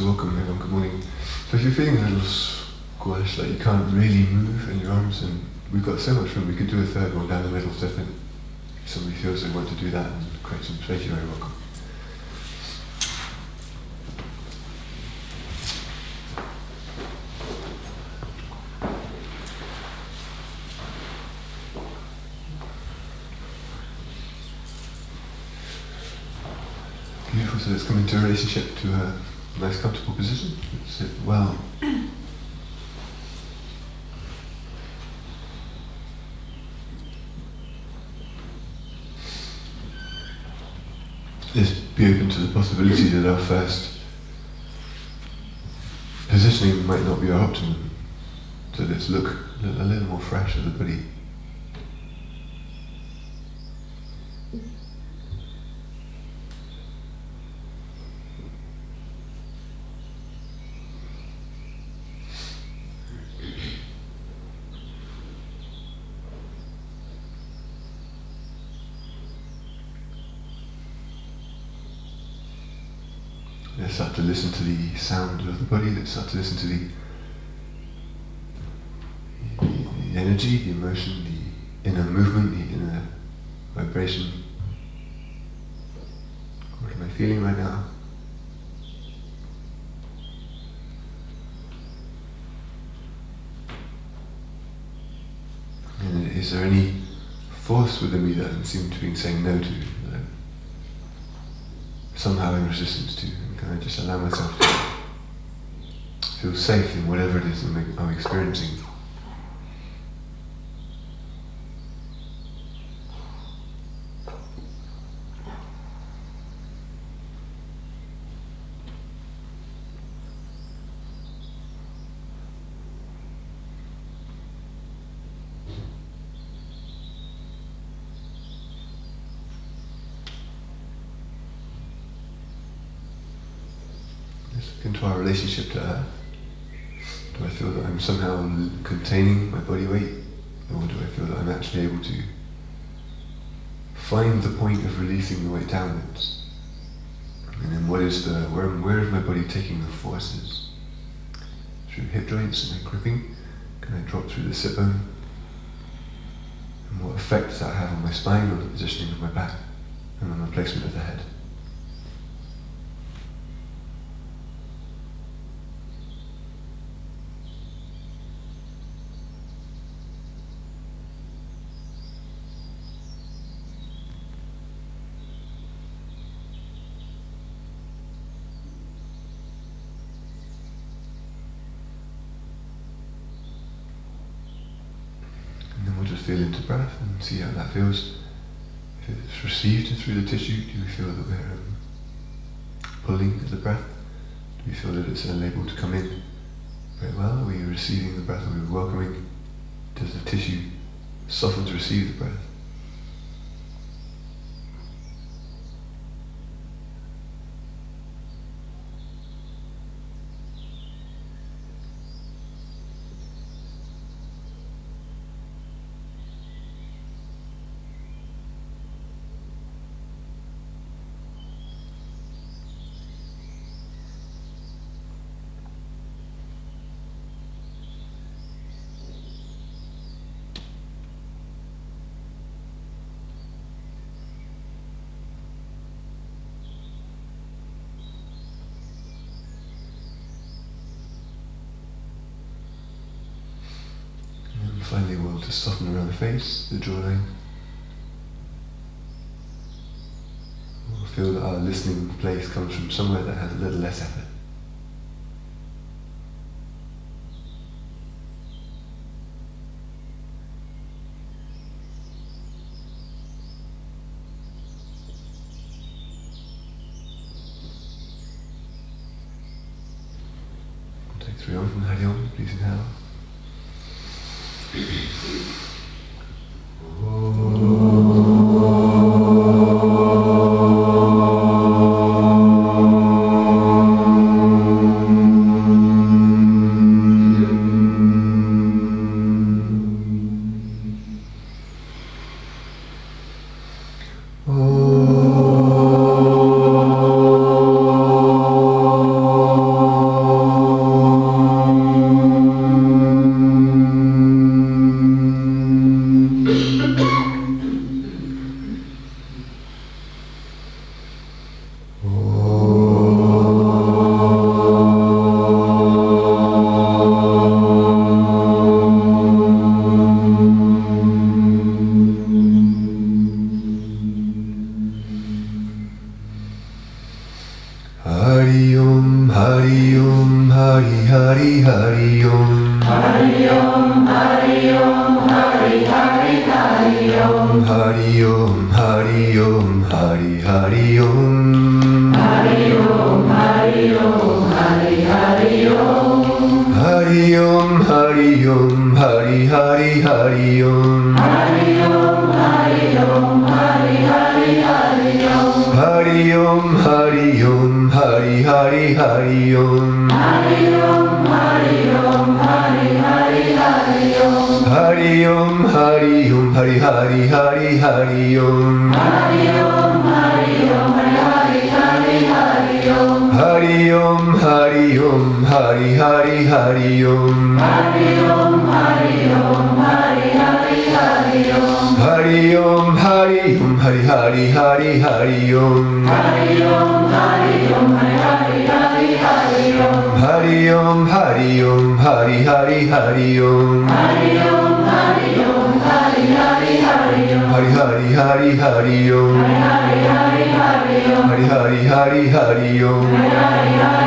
So welcome everyone, good morning. So if you're feeling a little squashed, like you can't really move in your arms, and we've got so much room, we could do a third one down the middle, definitely. If somebody feels they want to do that and create some space, you're very welcome. Beautiful, so let's come into a relationship to a nice comfortable position. Sit well. Just be open to the possibility that our first positioning might not be our optimum. So let's look a little more fresh at the body. Let's start to listen to the sound of the body, let's start to listen to the energy, the emotion, the inner movement, the inner vibration. What am I feeling right now? And is there any force within me that I seem to be saying no to, that I'm somehow in resistance to? And can I just allow myself to feel safe in whatever it is I'm experiencing? Into our relationship to Earth. Do I feel that I'm somehow containing my body weight, or do I feel that I'm actually able to find the point of releasing the weight downwards? And then where is my body taking the forces? Through hip joints and then gripping? Can I drop through the sit bone? And what effect does that have on my spine, on the positioning of my back, and on the placement of the head? We'll just feel into breath and see how that feels. If it's received through the tissue, do we feel that we're pulling at the breath? Do we feel that it's able to come in very well? Are we receiving the breath? Are we welcoming? Does the tissue soften to receive the breath? Finally, we'll just soften around the face, the jawline. We'll feel that our listening place comes from somewhere that has a little less effort. We'll take 3 on from the Hariom, please inhale. Hari Hari Hari Om. Hari Om, Hari Om, Hari Hari Hari Om. Hari Om, Hari Om, Hari Hari Om. Hari Om, Hari Om, Hari Hari Om. Hari Om, Hari Om, Hari Hari Hari Om. Hari Om, Hari Om, Hari Hari Hari Om. Hari Om, Hari Om, Hari Hari Hari Om. Hari Om, Hari Om, Hari Hari Hari Om. Hari Om, Hari Om, Hari Hari Hari Hari Om. Hari Om, Hari Om, Hari Hari Hari Om. Hari Om, Hari Om, Hari Hari Hari Om. Hari Om, Hari Om, Hari Hari Hari Om. Hari Om, Hari Om, Hari Hari Hari Hari Om. Hari Om, Hari Om, Hari Hari Hari Om. Hari Om, Hari Om, Hari Hari Hari Om. Hari Om, Hari Om, Hari Hari Hari Om. Hari Hari Hari Hari Om. Hari Hari Hari Om. Hari Hari Hari Hari Om. Hari Hari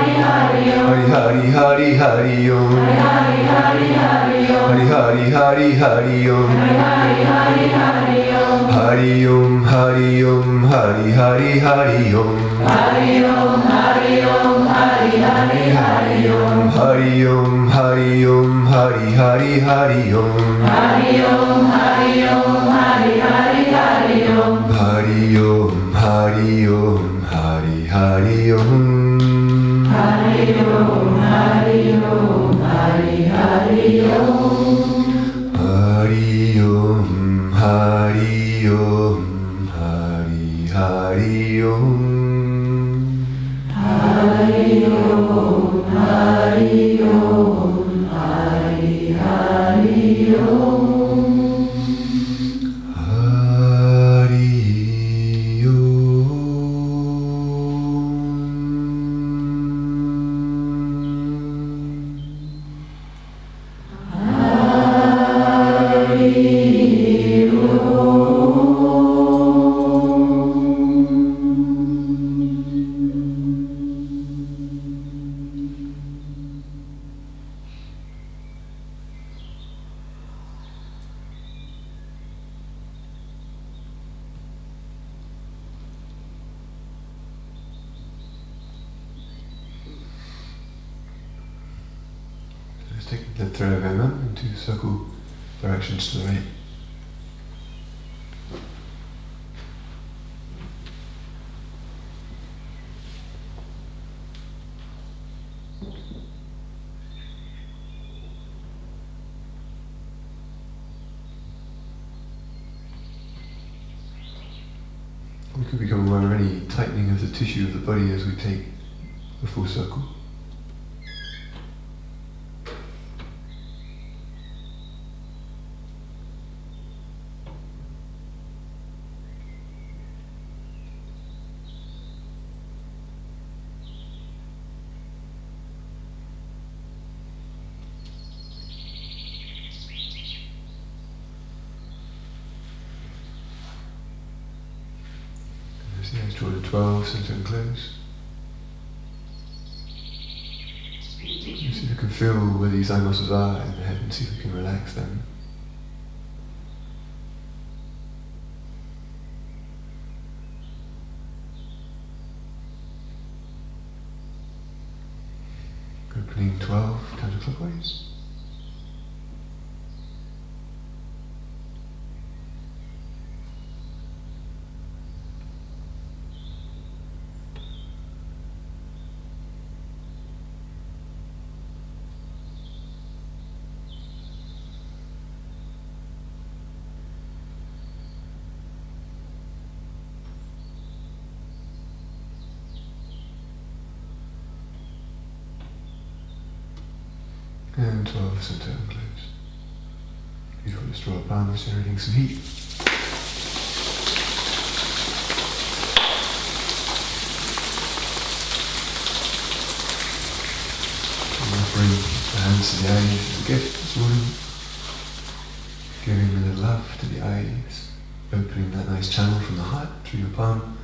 Hari Om. Hari Hari Hari Hari Om. Hari Hari Hari Om. Hari Hari Hari Hari Om. Hari Hari Hari Om. Hari Om, Hari Om, Hari Hari Hari Om. Hari Om, Hari Om, Hari Hari Hari Om. Hari Om, Hari Om, Hari Hari Hari Om. Hari Om, Hari Om, Hari Hari Hari Om. Hari Om, Hari Om, Hari Hari Om. Hari Om, Hari Om, Hari Hari Om. Hari Om, Hari Om, Hari Hari Om. Hari Om, Hari Om, Hari Hari Om. Hari Let's take the thread of MM into circle directions to the right. We could become aware of any tightening of the tissue of the body as we take a full circle. See, let's draw the 12, center and close. See if you can feel where these eye muscles are in the head and see if we can relax them. Opening 12 counterclockwise. And 12 center and close. Beautiful, just draw a palms, generating some heat. I'm offering the hands to the eyes as a gift this morning. Giving a little love to the eyes. Opening that nice channel from the heart through your palm.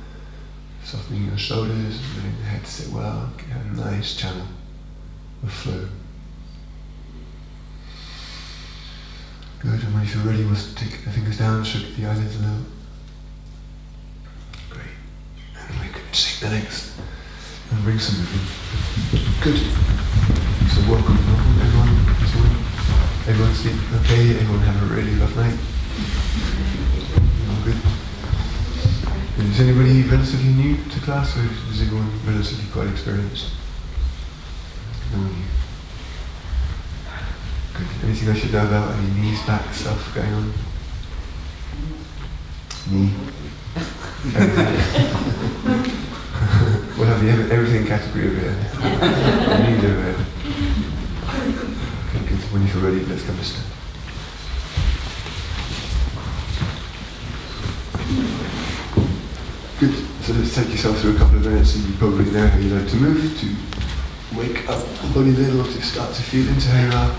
Softening your shoulders and letting the head sit well. Get a nice channel. of flow. Good, and when you feel ready, we'll take the fingers down, stroke the eyelids a little. Great. And we can shake the legs and bring some movement. Good. So welcome everyone. Everyone sleep okay? Everyone have a really rough night? All good? Is anybody relatively new to class, or is everyone relatively quite experienced? No one new. Good. Anything I should know about? Any knees, back stuff going on? Knee? We'll have the everything category over here. Knees over here. Okay, good. When you feel ready, let's come to stand. Good. So let's take yourself through a couple of minutes, and you probably know how you like to move, to wake up the body a little, to start to feel into how you are.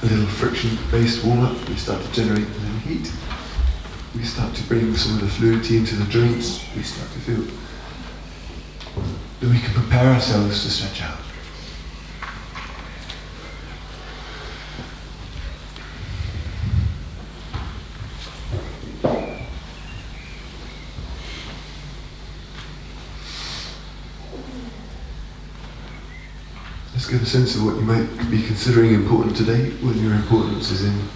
A little friction-based warm-up, we start to generate a little heat. We start to bring some of the fluidity into the joints. We start to feel that we can prepare ourselves to stretch out. Let's get a sense of what you might be considering important today, whether your importance is in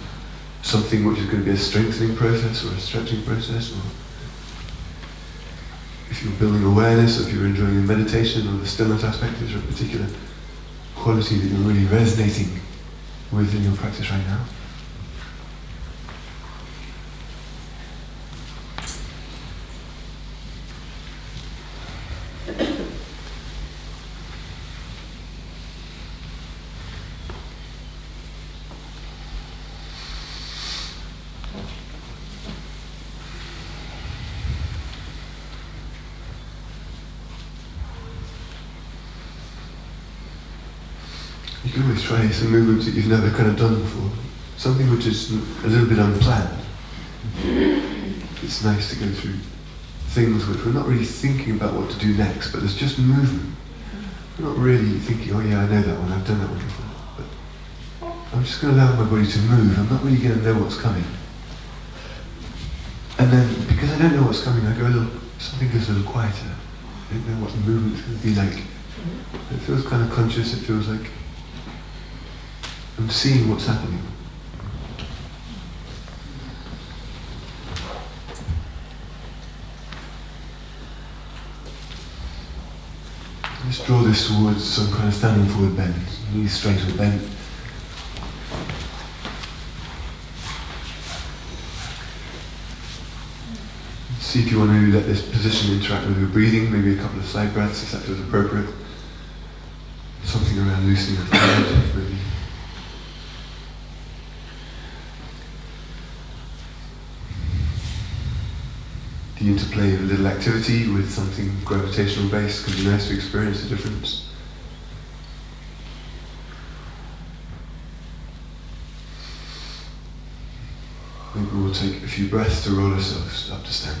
something which is going to be a strengthening process or a stretching process, or if you're building awareness, or if you're enjoying the meditation or the stillness aspect. Is there a particular quality that you're really resonating with in your practice right now? You can always try some movements that you've never kind of done before. Something which is a little bit unplanned. It's nice to go through things which we're not really thinking about what to do next, but there's just movement. We're not really thinking, oh yeah, I know that one, I've done that one before. But I'm just going to allow my body to move. I'm not really going to know what's coming. And then, because I don't know what's coming, I go something goes a little quieter. I don't know what the movement's going to be like. It feels kind of conscious, it feels like I'm seeing what's happening. Let's draw this towards some kind of standing forward bend. Knees straight or bent. See if you want to let this position interact with your breathing, maybe a couple of side breaths if that feels appropriate. Something around loosening of the head, maybe. The interplay of a little activity with something gravitational based can be nice to experience the difference. Maybe we'll take a few breaths to roll ourselves up to stand.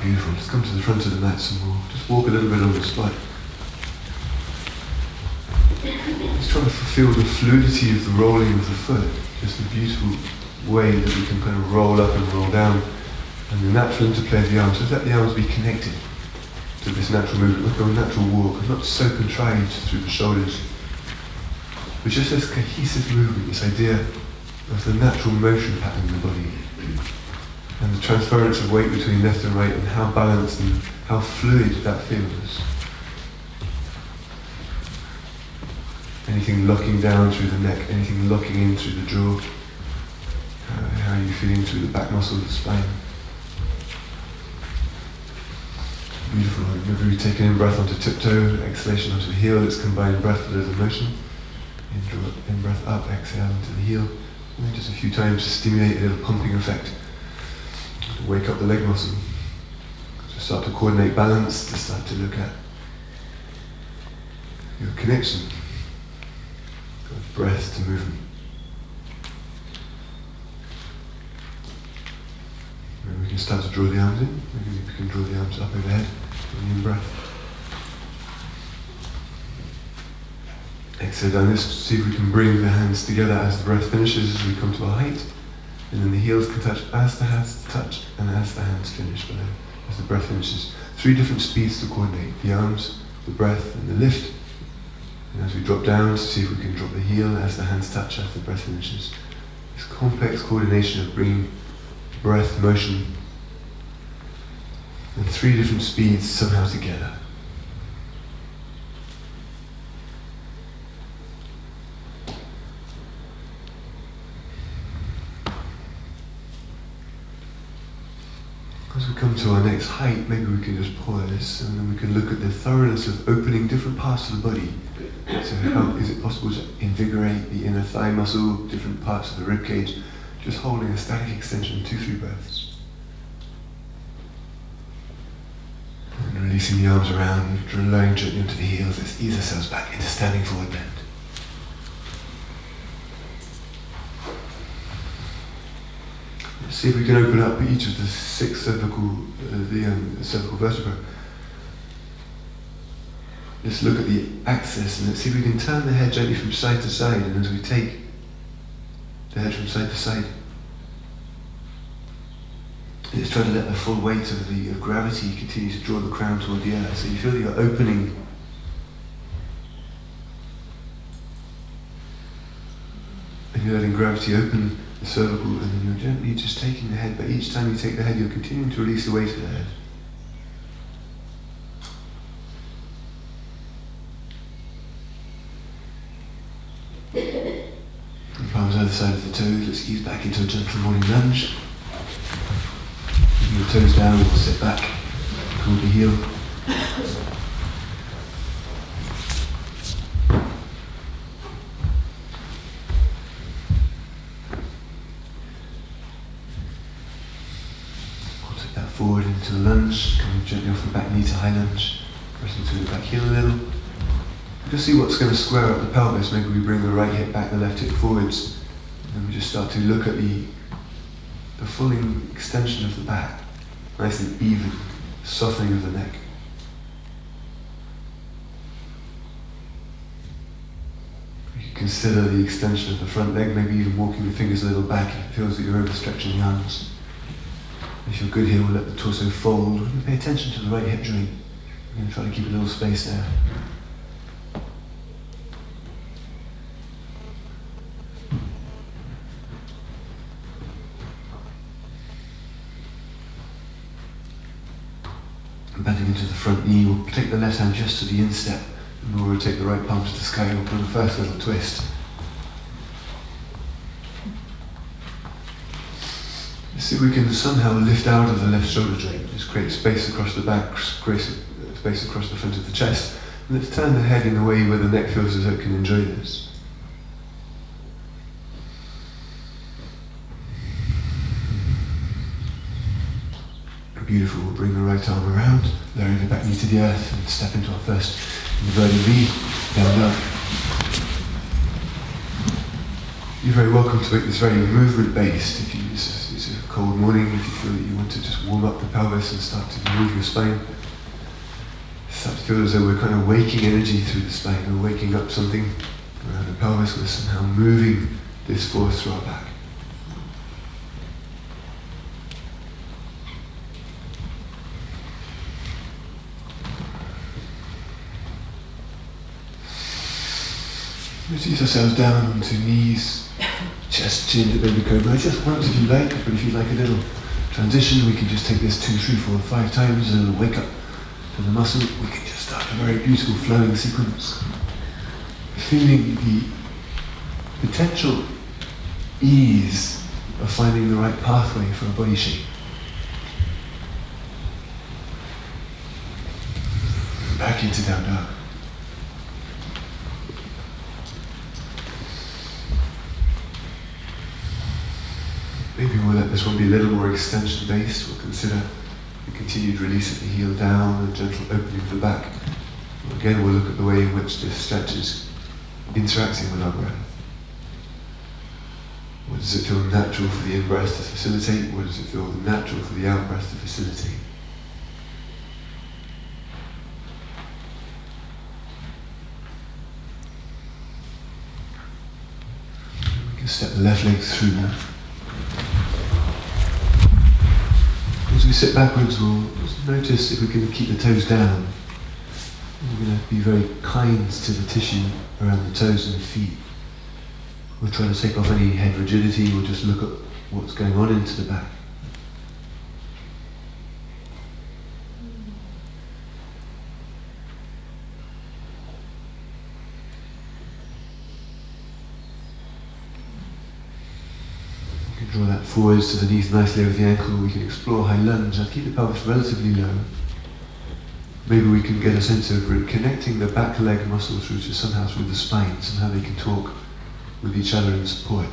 Beautiful. Let's come to the front of the mats and we'll just walk a little bit on the spot. Just trying to feel the fluidity of the rolling of the foot, just the beautiful way that we can kind of roll up and roll down, and the natural interplay of the arms. Just let the arms be connected to this natural movement, like a natural walk, not so contrived through the shoulders, but just this cohesive movement, this idea of the natural motion pattern in the body, and the transference of weight between left and right, and how balanced and how fluid that feels. Anything locking down through the neck, anything locking in through the jaw. How are you feeling through the back muscle of the spine? Beautiful. Maybe we take an in-breath onto tiptoe, exhalation onto the heel. Let's combine breath with a little motion. In-breath up, exhale into the heel. And then just a few times to stimulate a little pumping effect. To wake up the leg muscle. To start to coordinate balance, to start to look at your connection. Breath to movement. can start to draw the arms in. Maybe we can draw the arms up overhead on the in-breath. Exhale down this, see if we can bring the hands together as the breath finishes, as we come to a height. And then the heels can touch as the hands touch and as the hands finish below, as the breath finishes. 3 different speeds to coordinate, the arms, the breath and the lift. And as we drop down, see if we can drop the heel as the hands touch, as the breath finishes. This complex coordination of bringing breath, motion, and 3 different speeds somehow together. As we come to our next height, maybe we can just pause and then we can look at the thoroughness of opening different parts of the body. So how is it possible to invigorate the inner thigh muscle, different parts of the rib cage, just holding a static extension, 2-3 breaths. And releasing the arms around, lowering gently onto the heels. Let's ease ourselves back into standing forward bend. Let's see if we can open up each of the 6 cervical vertebrae. Let's look at the axis and let's see if we can turn the head gently from side to side, and as we take the head from side to side, let's try to let the full weight of gravity continue to draw the crown toward the earth. So you feel that you're opening and you're letting gravity open the cervical, and then you're gently just taking the head, but each time you take the head you're continuing to release the weight of the head. And palms either side of the toes, let's ease back into a gentle morning lunge. Keeping the toes down, we'll sit back toward the heel. Forward into a lunge, coming gently off the back knee to high lunge, pressing through the back heel a little. Just see what's going to square up the pelvis. Maybe we bring the right hip back, the left hip forwards, and then we just start to look at the full extension of the back, nice and even, softening of the neck. You can consider the extension of the front leg, maybe even walking the fingers a little back if it feels that you're overstretching the arms. If you're good here, we'll let the torso fold. And pay attention to the right hip joint. We're going to try to keep a little space there. And bending into the front knee, we'll take the left hand just to the instep, and we'll rotate the right palm to the sky. We'll put the first little twist. See if we can somehow lift out of the left shoulder joint. Just create space across the back, create space across the front of the chest. And let's turn the head in a way where the neck feels as though it can enjoy this. Beautiful. We'll bring the right arm around, lowering the back knee to the earth, and step into our first inverted V, down dog. You're very welcome to make this very movement-based. If it's a cold morning, if you feel that you want to just warm up the pelvis and start to move your spine, start to feel as though we're kind of waking energy through the spine. We're waking up something around the pelvis. We're somehow moving this force through our back. Let's ease ourselves down onto knees, chest, chin to baby cobra, just once if you like, but if you'd like a little transition, we can just take this 2, 3, 4, 5 times, a little wake up to the muscle. We can just start a very beautiful flowing sequence, feeling the potential ease of finding the right pathway for a body shape. Back into down dog. Maybe we'll let this one be a little more extension based. We'll consider the continued release of the heel down and gentle opening of the back. Again, we'll look at the way in which this stretch is interacting with our breath. What does it feel natural for the in-breath to facilitate? What does it feel natural for the out-breath to facilitate? We can step the left leg through. As we sit backwards, we'll just notice if we can keep the toes down. We're going to be very kind to the tissue around the toes and the feet. We'll try to take off any head rigidity. We'll just look at what's going on into the back. We can draw that forwards to the knees nicely over the ankle. We can explore high lunge and keep the pelvis relatively low. Maybe we can get a sense of connecting the back leg muscle through to somehow through the spine. Somehow they can talk with each other in support.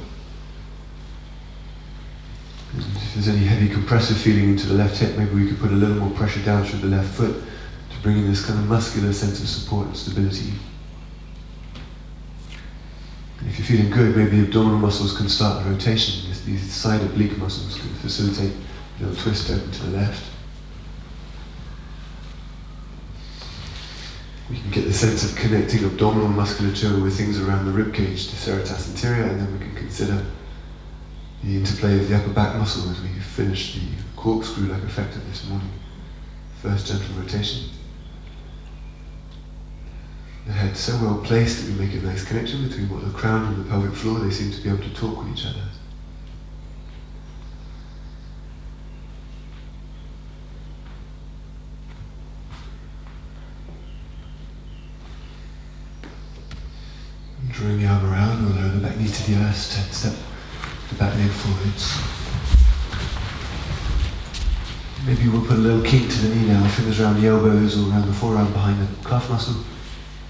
And if there's any heavy compressive feeling into the left hip, maybe we could put a little more pressure down through the left foot to bring in this kind of muscular sense of support and stability. And if you're feeling good, maybe the abdominal muscles can start a rotation. These side oblique muscles can facilitate a little twist open to the left. We can get the sense of connecting abdominal musculature with things around the ribcage to serratus anterior, and then we can consider the interplay of the upper back muscle as we finish the corkscrew-like effect of this morning. First gentle rotation. The head so well placed that we make a nice connection between what the crown and the pelvic floor. They seem to be able to talk with each other. Drawing the arm around, we'll lower the back knee to the earth, step the back leg forwards. Maybe we'll put a little kink to the knee now, fingers around the elbows or around the forearm behind the calf muscle.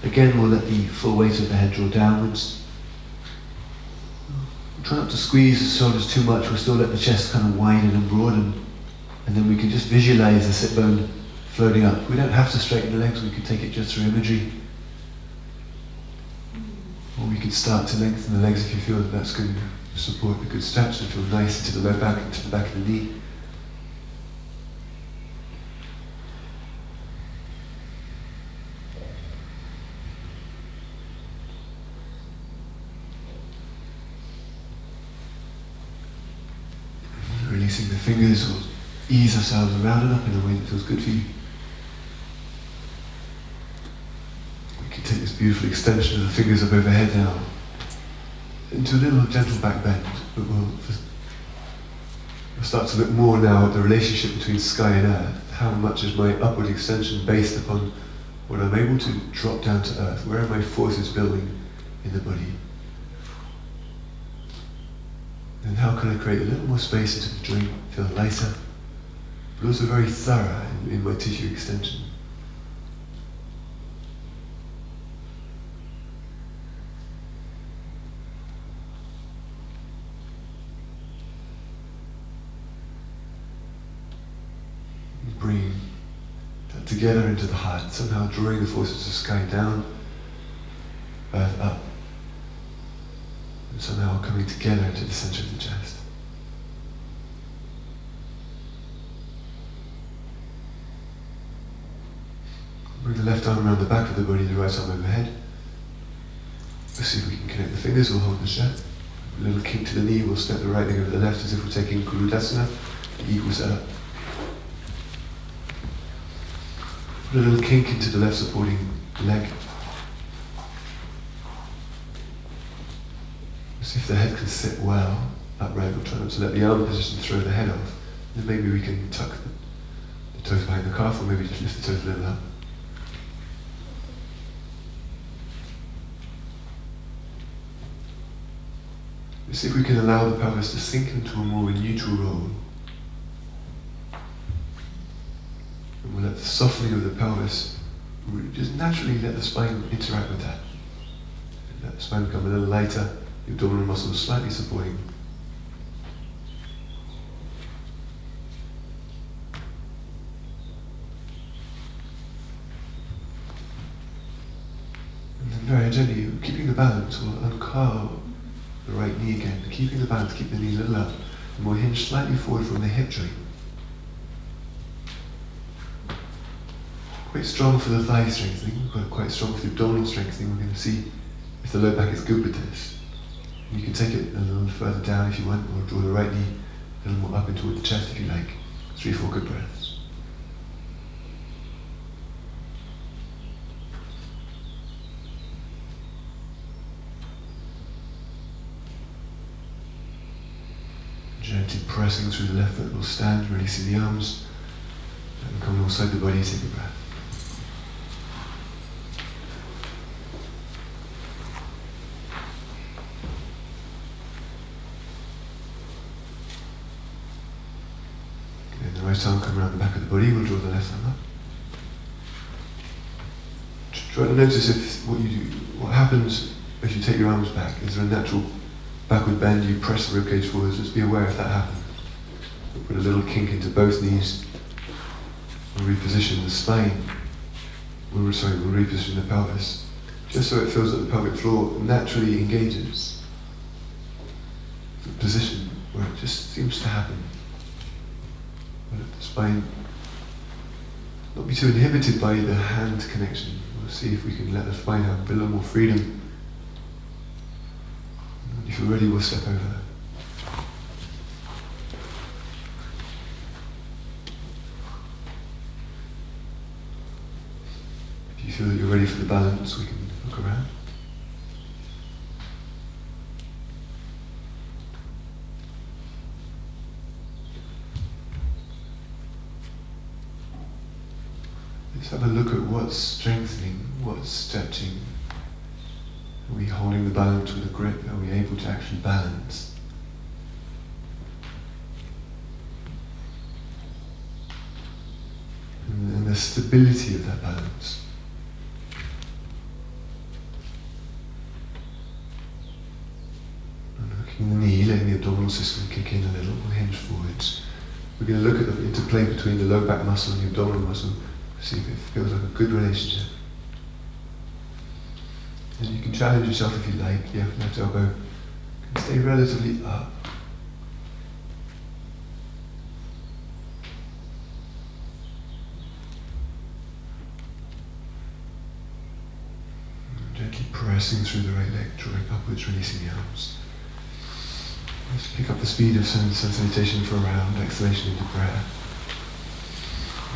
Again, we'll let the full weight of the head draw downwards. Try not to squeeze the shoulders too much, we'll still let the chest kind of widen and broaden. And then we can just visualize the sit bone floating up. We don't have to straighten the legs, we can take it just through imagery. Or we can start to lengthen the legs if you feel that that's going to support a good stretch and feel nice into the low back, into the back of the knee. Releasing the fingers, we'll ease ourselves around and up in a way that feels good for you. Take this beautiful extension of the fingers up overhead now into a little gentle back bend, but we'll start to look more now at the relationship between sky and earth. How much is my upward extension based upon what I'm able to drop down to earth? Where are my forces building in the body? And how can I create a little more space into the joint, feel lighter, but also very thorough in my tissue extension? Bringing that together into the heart, somehow drawing the forces of sky down, earth up, and somehow coming together into the center of the chest. Bring the left arm around the back of the body, the right arm overhead. Let's see if we can connect the fingers, we'll hold the shut. A little kink to the knee, we'll step the right leg over the left as if we're taking Gurudasana, the equal setup. Put a little kink into the left supporting leg. See if the head can sit well upright. We'll try not to let the arm position throw the head off. Then maybe we can tuck the toes behind the calf, or maybe just lift the toes a little up. Let's see if we can allow the pelvis to sink into a more neutral roll. And we'll let the softening of the pelvis just naturally let the spine interact with that. Let the spine become a little lighter, the abdominal muscles slightly supporting. And then very gently, keeping the balance, we'll uncoil the right knee again, keeping the balance, keep the knee a little up, and we'll hinge slightly forward from the hip joint. Quite strong for the thigh strengthening, quite strong for the abdominal strengthening. We're going to see if the low back is good with this. You can take it a little further down if you want, or draw the right knee a little more up and toward the chest if you like. 3-4 good breaths. Gently pressing through the left foot, we'll stand, releasing the arms, and come alongside the body, take a breath. Okay, the right arm come around the back of the body, we'll draw the left arm up. Try to notice if what happens if you take your arms back. Is there a natural backward bend? You press the ribcage forwards. Just be aware if that happens. We'll put a little kink into both knees. We'll reposition the spine. We'll reposition the pelvis, just so it feels that the pelvic floor naturally engages. The position where it just seems to happen. We'll let the spine not be too inhibited by the hand connection. We'll see if we can let the spine have a little more freedom. And if you're ready, we'll step over. If you feel that you're ready for the balance, we can look around. Let's have a look at what's strengthening, what's stretching. Are we holding the balance with a grip? Are we able to actually balance? And the stability of that balance. And hooking the knee, letting the abdominal system kick in a little, we'll hinge forwards. We're going to look at the interplay between the low back muscle and the abdominal muscle. See if it feels like a good relationship. And you can challenge yourself if you like. The left elbow can stay relatively up. And gently pressing through the right leg, drawing upwards, releasing the arms. Let's pick up the speed of sensation for a round, exhalation into breath.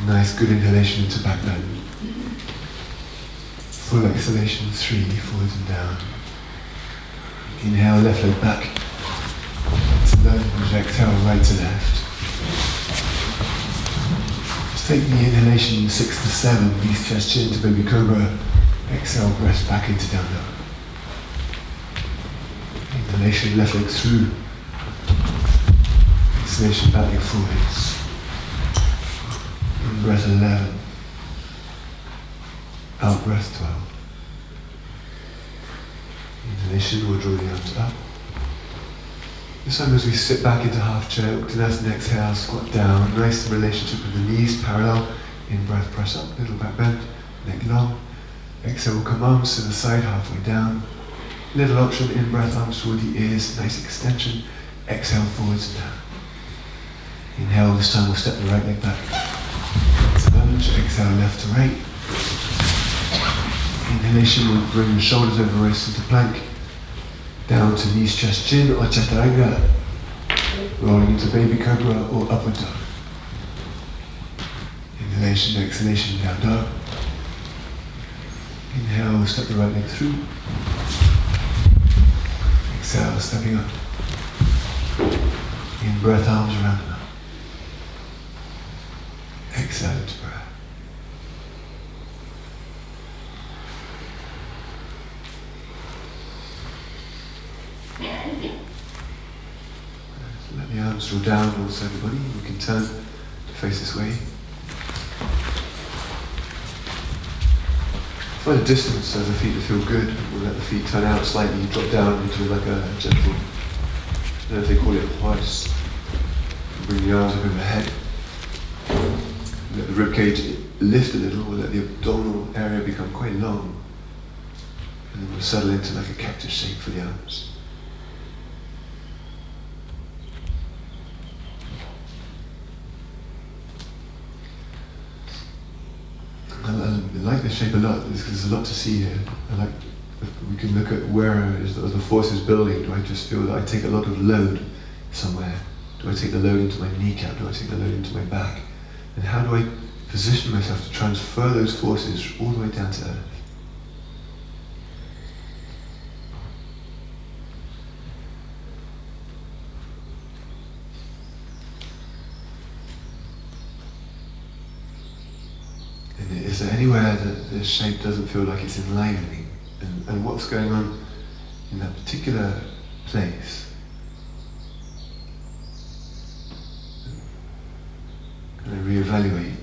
Nice, good inhalation into back bend. Full exhalation, 3, forwards and down. Inhale, left leg back. To lunge, exhale, right to left. Just take the inhalation, 6 to 7, knees, chest, chin to baby cobra. Exhale, breath back into down dog. Inhalation, left leg through. Exhalation, back leg forwards. In breath 11. Out breath 12. Inhalation, we'll draw the arms up. This time as we sit back into half chair, Uttanasana, exhale, squat down. Nice relationship with the knees, parallel. In breath, press up, little back bend, neck long. Exhale, we'll come arms to the side, halfway down. Little option, in breath, arms toward the ears, nice extension. Exhale, forwards and down. Inhale, this time we'll step the right leg back. Lunge, exhale, left to right. Inhalation will bring the shoulders over wrists into plank. Down to knees, chest, chin, or chaturanga. Rolling into baby cobra or upward dog. Inhalation, exhalation, down dog. Inhale, step the right leg through. Exhale, stepping up. In breath, arms around and up. Exhale into breath. So let the arms draw down alongside the body. We can turn to face this way. Find a distance so the feet feel good. We'll let the feet turn out slightly, drop down into like a gentle, I don't know if they call it hoist. Bring the arms up overhead. Let the ribcage lift a little, we'll let the abdominal area become quite long. And then we'll settle into like a cactus shape for the arms. like this shape a lot. There's a lot to see here. We can look at where is the force is building. Do I just feel that I take a lot of load somewhere? Do I take the load into my kneecap? Do I take the load into my back? And how do I position myself to transfer those forces all the way down to earth? And is there anywhere that this shape doesn't feel like it's enlivening? And what's going on in that particular place? Can I reevaluate?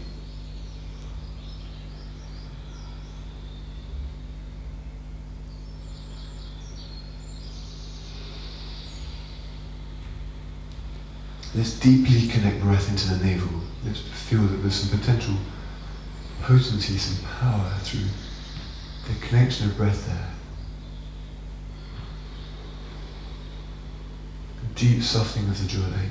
Let's deeply connect breath into the navel. Let's feel that there's some potential potency, some power through the connection of breath there. A deep softening of the jawline.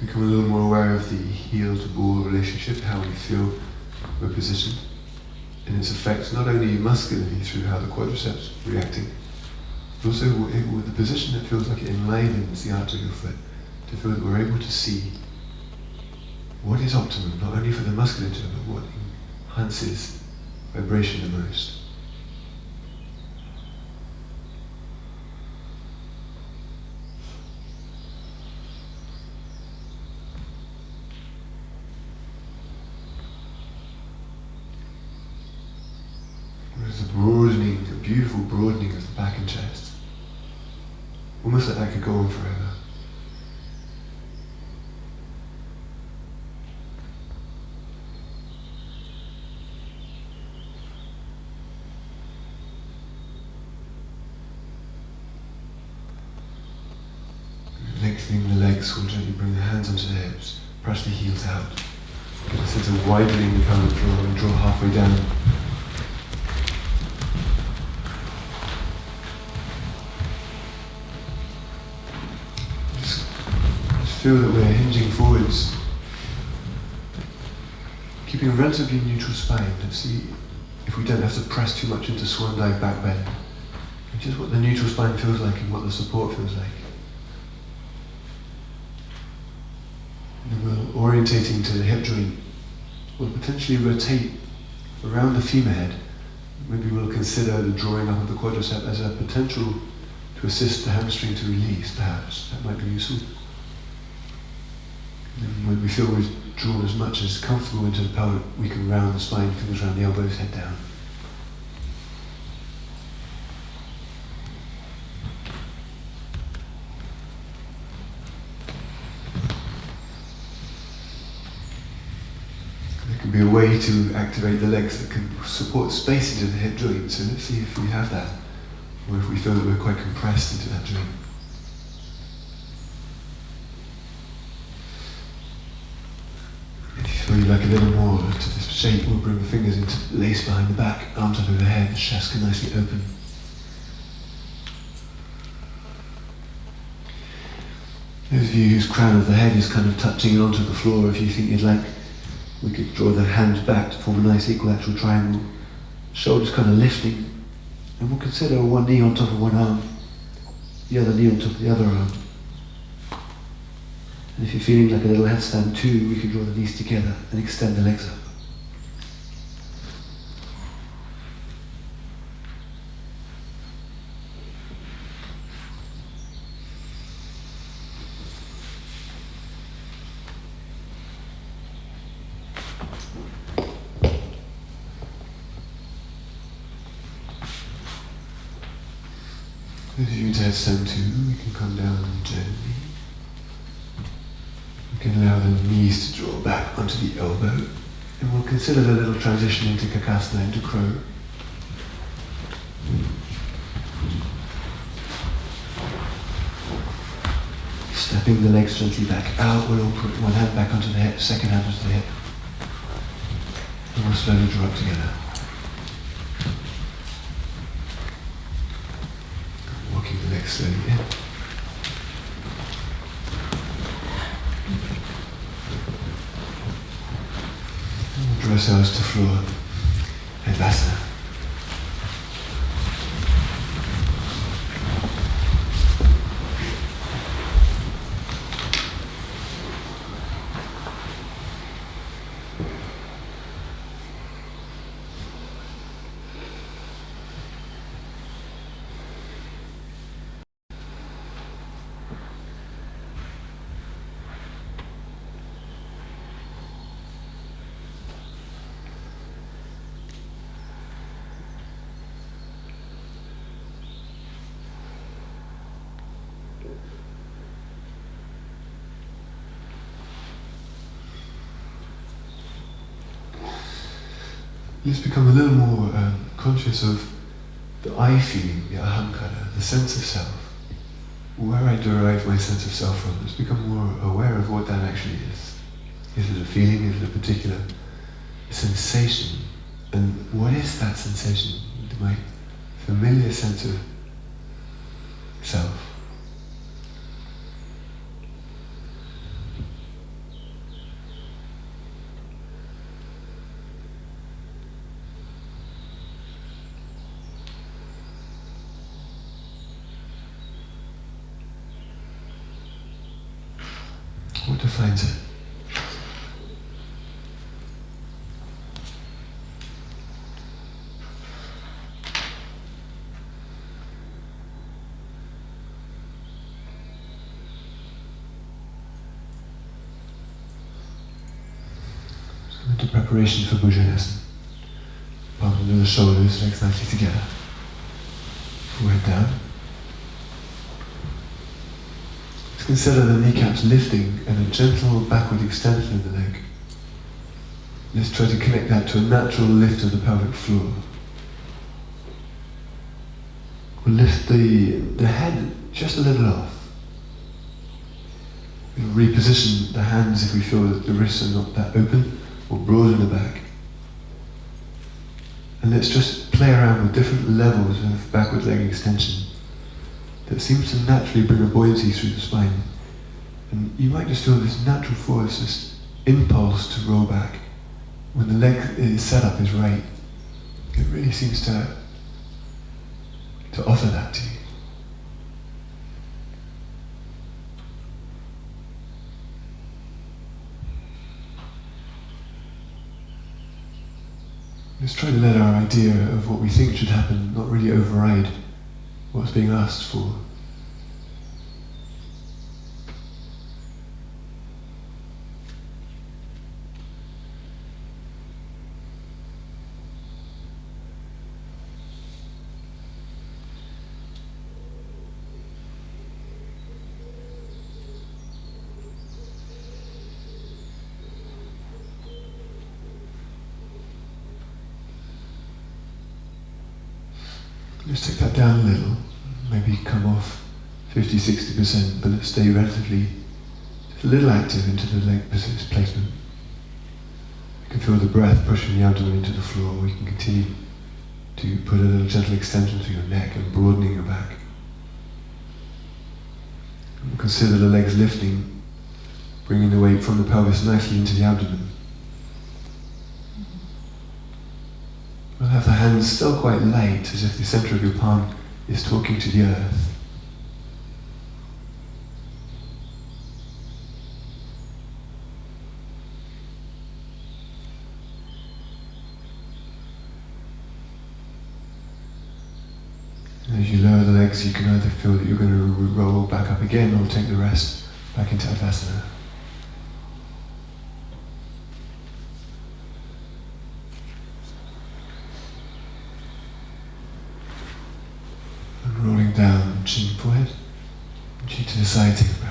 Become a little more aware of the heel to ball relationship, how we feel we're positioned, and its effects not only muscularly through how the quadriceps reacting, but also with the position that feels like it enlivens the arch of your foot, to feel that we're able to see what is optimum, not only for the musculature, but what enhances vibration the most. There's a beautiful broadening of the back and chest. Almost like that could go on forever. Lengthening the legs, we'll gently bring the hands onto the hips, press the heels out. Get a sense of widening the pelvic floor and draw halfway down. Feel that we're hinging forwards, keeping a relatively neutral spine to see if we don't have to press too much into swan dive back bend. Just what the neutral spine feels like and what the support feels like. And we're orientating to the hip joint. We'll potentially rotate around the femur head. Maybe we'll consider the drawing up of the quadricep as a potential to assist the hamstring to release, perhaps. That might be useful. And when we feel we've drawn as much as comfortable into the pelvic, we can round the spine, fingers around the elbows, head down. There can be a way to activate the legs that can support space into the hip joint, so let's see if we have that, or if we feel that we're quite compressed into that joint. If you feel you like a little more to this shape, we'll bring the fingers into lace behind the back, arms up overhead, chest can nicely open. Those of you whose crown of the head is kind of touching onto the floor, if you think you'd like, we could draw the hands back to form a nice equilateral triangle. Shoulders kind of lifting, and we'll consider one knee on top of one arm, the other knee on top of the other arm. And if you're feeling like a little headstand too, we can draw the knees together and extend the legs up. If you into headstand too, we can come down gently. We can allow the knees to draw back onto the elbow, and we'll consider the little transition into Kakasana, into crow. Stepping the legs gently back out, we'll all put one hand back onto the hip, second hand onto the hip. And we'll slowly draw up together. Walking the legs slowly in. And we'll draw ourselves to floor. Advasana. Let's become a little more conscious of the I feeling, the ahankara, the sense of self. Where I derive my sense of self from. Let's become more aware of what that actually is. Is it a feeling? Is it a particular sensation? And what is that sensation? My familiar sense of self. What defines it? So into preparation for Bhujanasana. Palms under the shoulders, legs nicely together. Forehead down. Consider the kneecaps lifting and a gentle backward extension of the leg. Let's try to connect that to a natural lift of the pelvic floor. We'll lift the head just a little off. We'll reposition the hands if we feel that the wrists are not that open, or broaden the back. And let's just play around with different levels of backward leg extension that seems to naturally bring a buoyancy through the spine. And you might just feel this natural force, this impulse to roll back. When the leg setup is right, it really seems to offer that to you. Let's try to let our idea of what we think should happen not really override what's being asked for. Let's take that down a little, maybe come off 50-60%, but let's stay relatively just a little active into the leg placement. You can feel the breath pushing the abdomen into the floor. We can continue to put a little gentle extension through your neck and broadening your back. And consider the legs lifting, bringing the weight from the pelvis nicely into the abdomen. We'll have the hands still quite light, as if the center of your palm is talking to the earth. And as you lower the legs, you can either feel that you're going to roll back up again or take the rest back into Advasana. Rolling down, chin forehead, chin to the side, take a breath.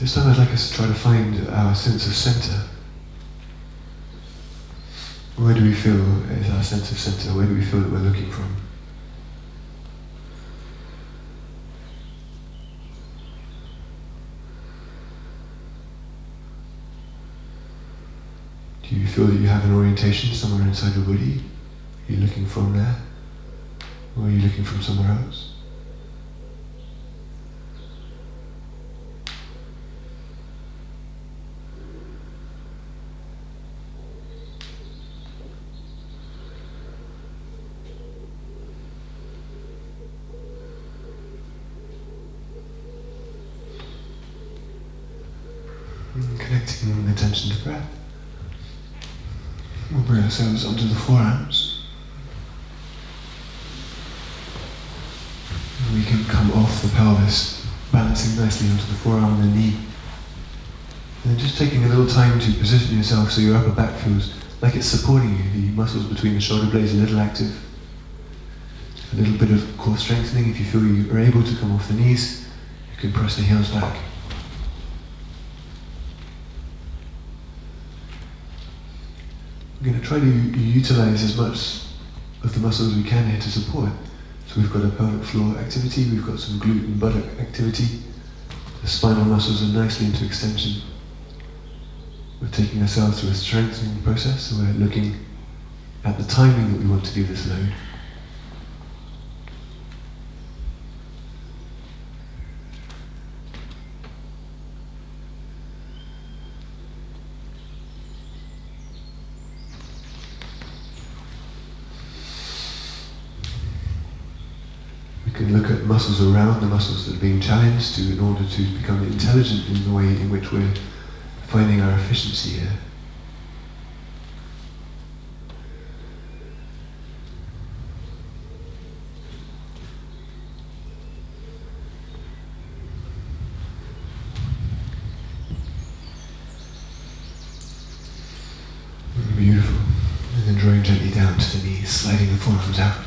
This time I'd like us to try to find our sense of centre. Where do we feel is our sense of centre? Where do we feel that we're looking from? Do you feel that you have an orientation somewhere inside your body? Are you looking from there? Or are you looking from somewhere else? Connecting the attention to breath. We'll bring ourselves onto the forearms. And we can come off the pelvis, balancing nicely onto the forearm and the knee. And then just taking a little time to position yourself so your upper back feels like it's supporting you. The muscles between the shoulder blades are a little active. A little bit of core strengthening. If you feel you are able to come off the knees, you can press the heels back. We're going to try to utilize as much of the muscles we can here to support. So we've got a pelvic floor activity, we've got some glute and buttock activity. The spinal muscles are nicely into extension. We're taking ourselves through a strengthening process, so we're looking at the timing that we want to do this load. We can look at muscles around the muscles that are being challenged in order to become intelligent in the way in which we're finding our efficiency here. Beautiful. And then drawing gently down to the knees, sliding the forearms out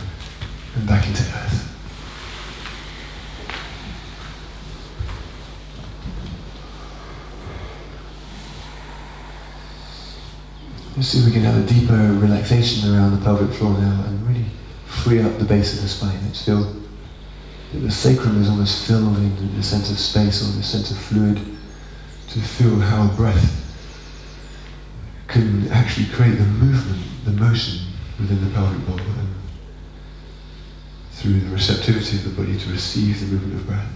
and back into earth. Let's see if we can have a deeper relaxation around the pelvic floor now and really free up the base of the spine. Let's feel that the sacrum is almost filled in the sense of space or the sense of fluid, to feel how breath can actually create the movement, the motion within the pelvic bowl, and through the receptivity of the body to receive the movement of breath.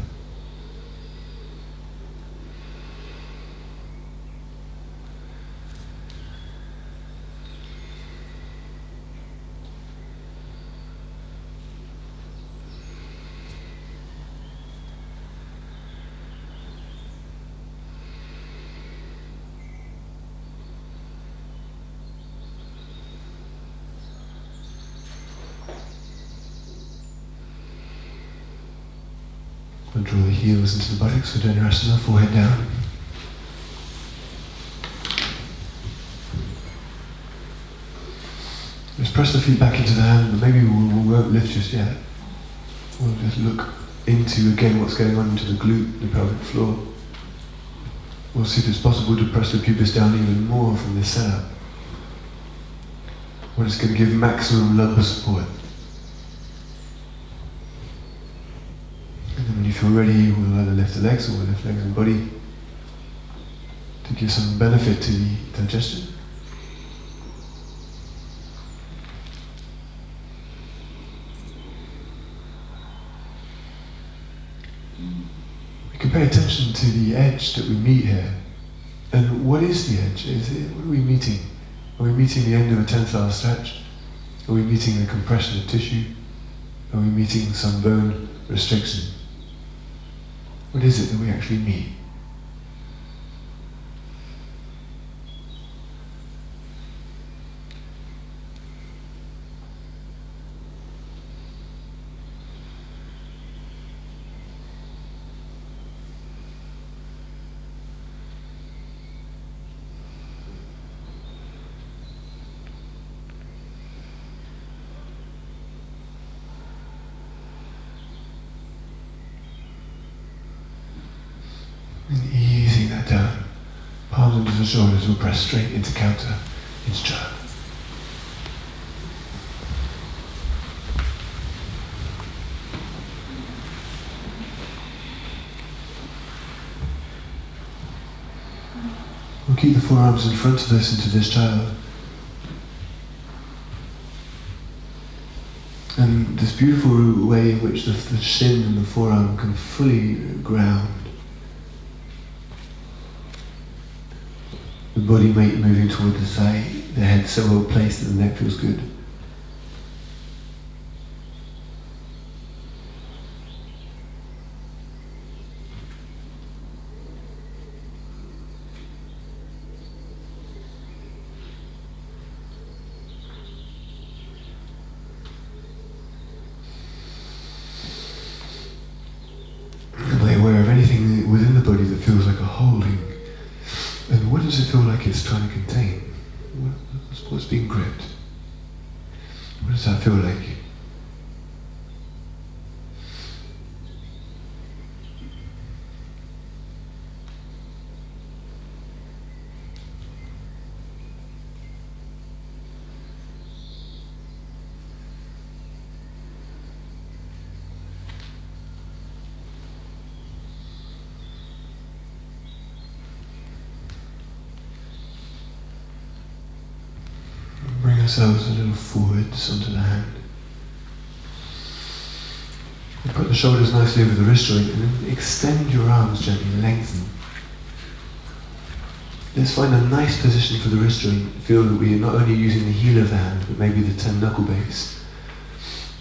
We'll draw the heels into the buttocks for Dhanurasana, forehead down. Just press the feet back into the hand, but maybe we won't lift just yet. We'll just look into, again, what's going on into the glute, the pelvic floor. We'll see if it's possible to press the pubis down even more from this setup. We're just going to give maximum lumbar support. And then when you feel ready, we'll either lift the legs or we'll lift legs and body to give some benefit to the digestion. We can pay attention to the edge that we meet here. And what is the edge? What are we meeting? Are we meeting the end of a tensile stretch? Are we meeting the compression of tissue? Are we meeting some bone restriction? What is it that we actually meet? arms into the shoulders, we'll press straight into counter, into child. We'll keep the forearms in front of us into this child. And this beautiful way in which the shin and the forearm can fully ground. The body weight moving toward the side, the head so well placed that the neck feels good. Aware of anything within the body that feels like a holding. And what does it feel like it's trying to contain? What's being gripped? What does that feel like? Bring ourselves a little forwards onto the hand. And put the shoulders nicely over the wrist joint and then extend your arms gently, lengthen. Let's find a nice position for the wrist joint. Feel that we are not only using the heel of the hand, but maybe the 10 knuckle base.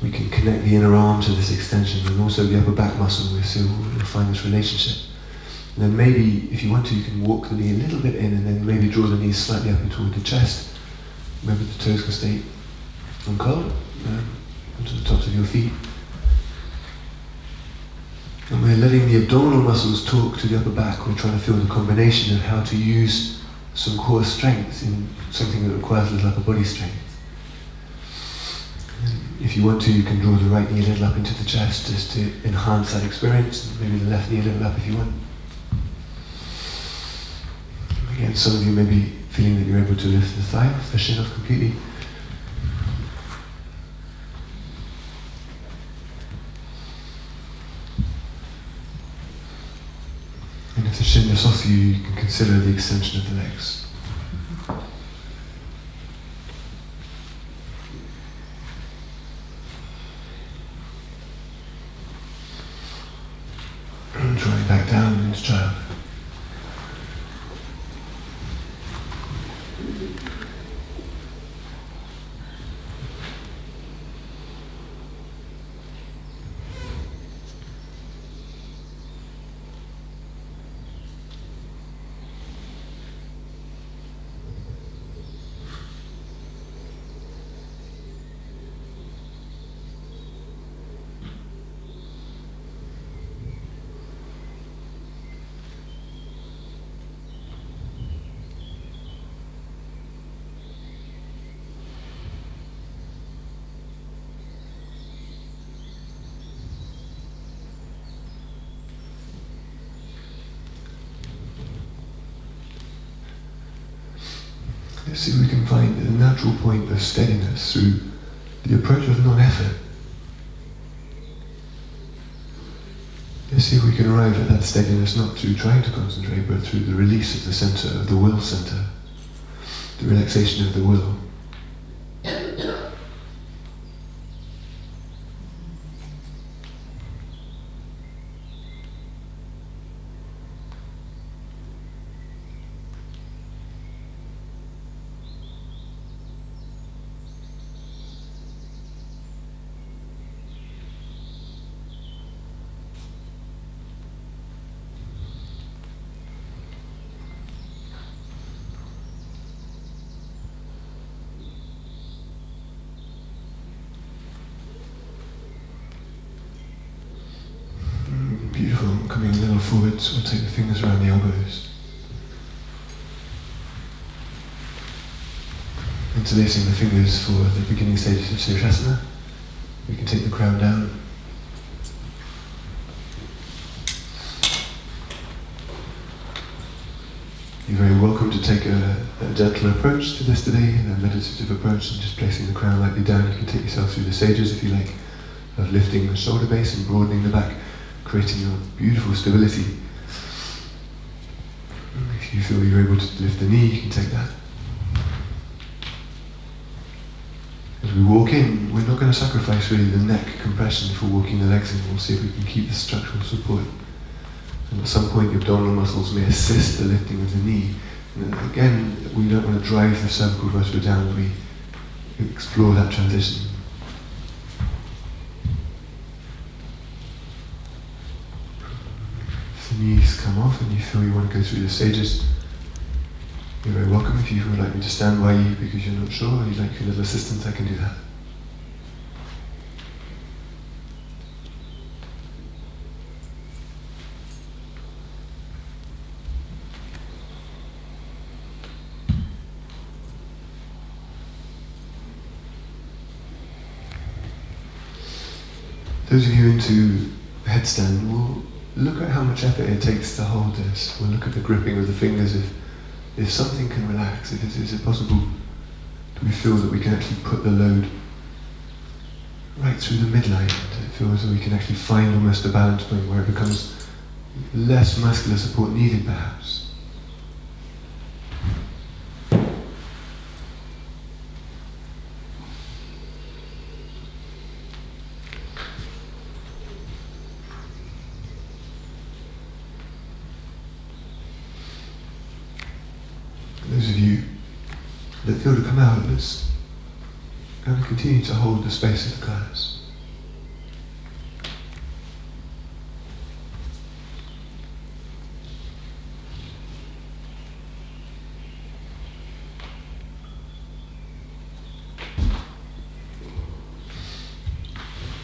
We can connect the inner arm to this extension and also the upper back muscle. We'll find this relationship. And then maybe, if you want to, you can walk the knee a little bit in and then maybe draw the knees slightly up and toward the chest. Maybe the toes can stay uncurled onto the tops of your feet. And we're letting the abdominal muscles talk to the upper back. We're trying to feel the combination of how to use some core strength in something that requires a little upper body strength. And if you want to, you can draw the right knee a little up into the chest just to enhance that experience. Maybe the left knee a little up if you want. Again, some of you may be feeling that you're able to lift the thigh off, the shin off completely. And if the shin is off you can consider the extension of the legs. And drawing back down into child. Let's see if we can find a natural point of steadiness through the approach of non-effort. Let's see if we can arrive at that steadiness not through trying to concentrate, but through the release of the center, of the will center, the relaxation of the will. Beautiful, coming a little forwards, we'll take the fingers around the elbows. Interlacing the fingers for the beginning stages of Sirsasana. We can take the crown down. You're very welcome to take a gentle approach to this today, a meditative approach, and just placing the crown lightly down. You can take yourself through the stages, if you like, of lifting the shoulder base and broadening the back, creating your beautiful stability. If you feel you're able to lift the knee, you can take that. As we walk in, we're not going to sacrifice really the neck compression for walking the legs in. We'll see if we can keep the structural support. And at some point, the abdominal muscles may assist the lifting of the knee. And again, we don't want to drive the cervical vertebra down. We explore that transition. If the knees come off and you feel you want to go through the stages, you're very welcome. If you would like me to stand by you because you're not sure, or you'd like a little assistance, I can do that. Those of you into headstand will look at how much effort it takes to hold this. We'll look at the gripping of the fingers. If something can relax, is it possible, do we feel that we can actually put the load right through the midline? It feels that we can actually find almost a balance point where it becomes less muscular support needed perhaps. Those of you that feel to come out, let's going to continue to hold the space of the class.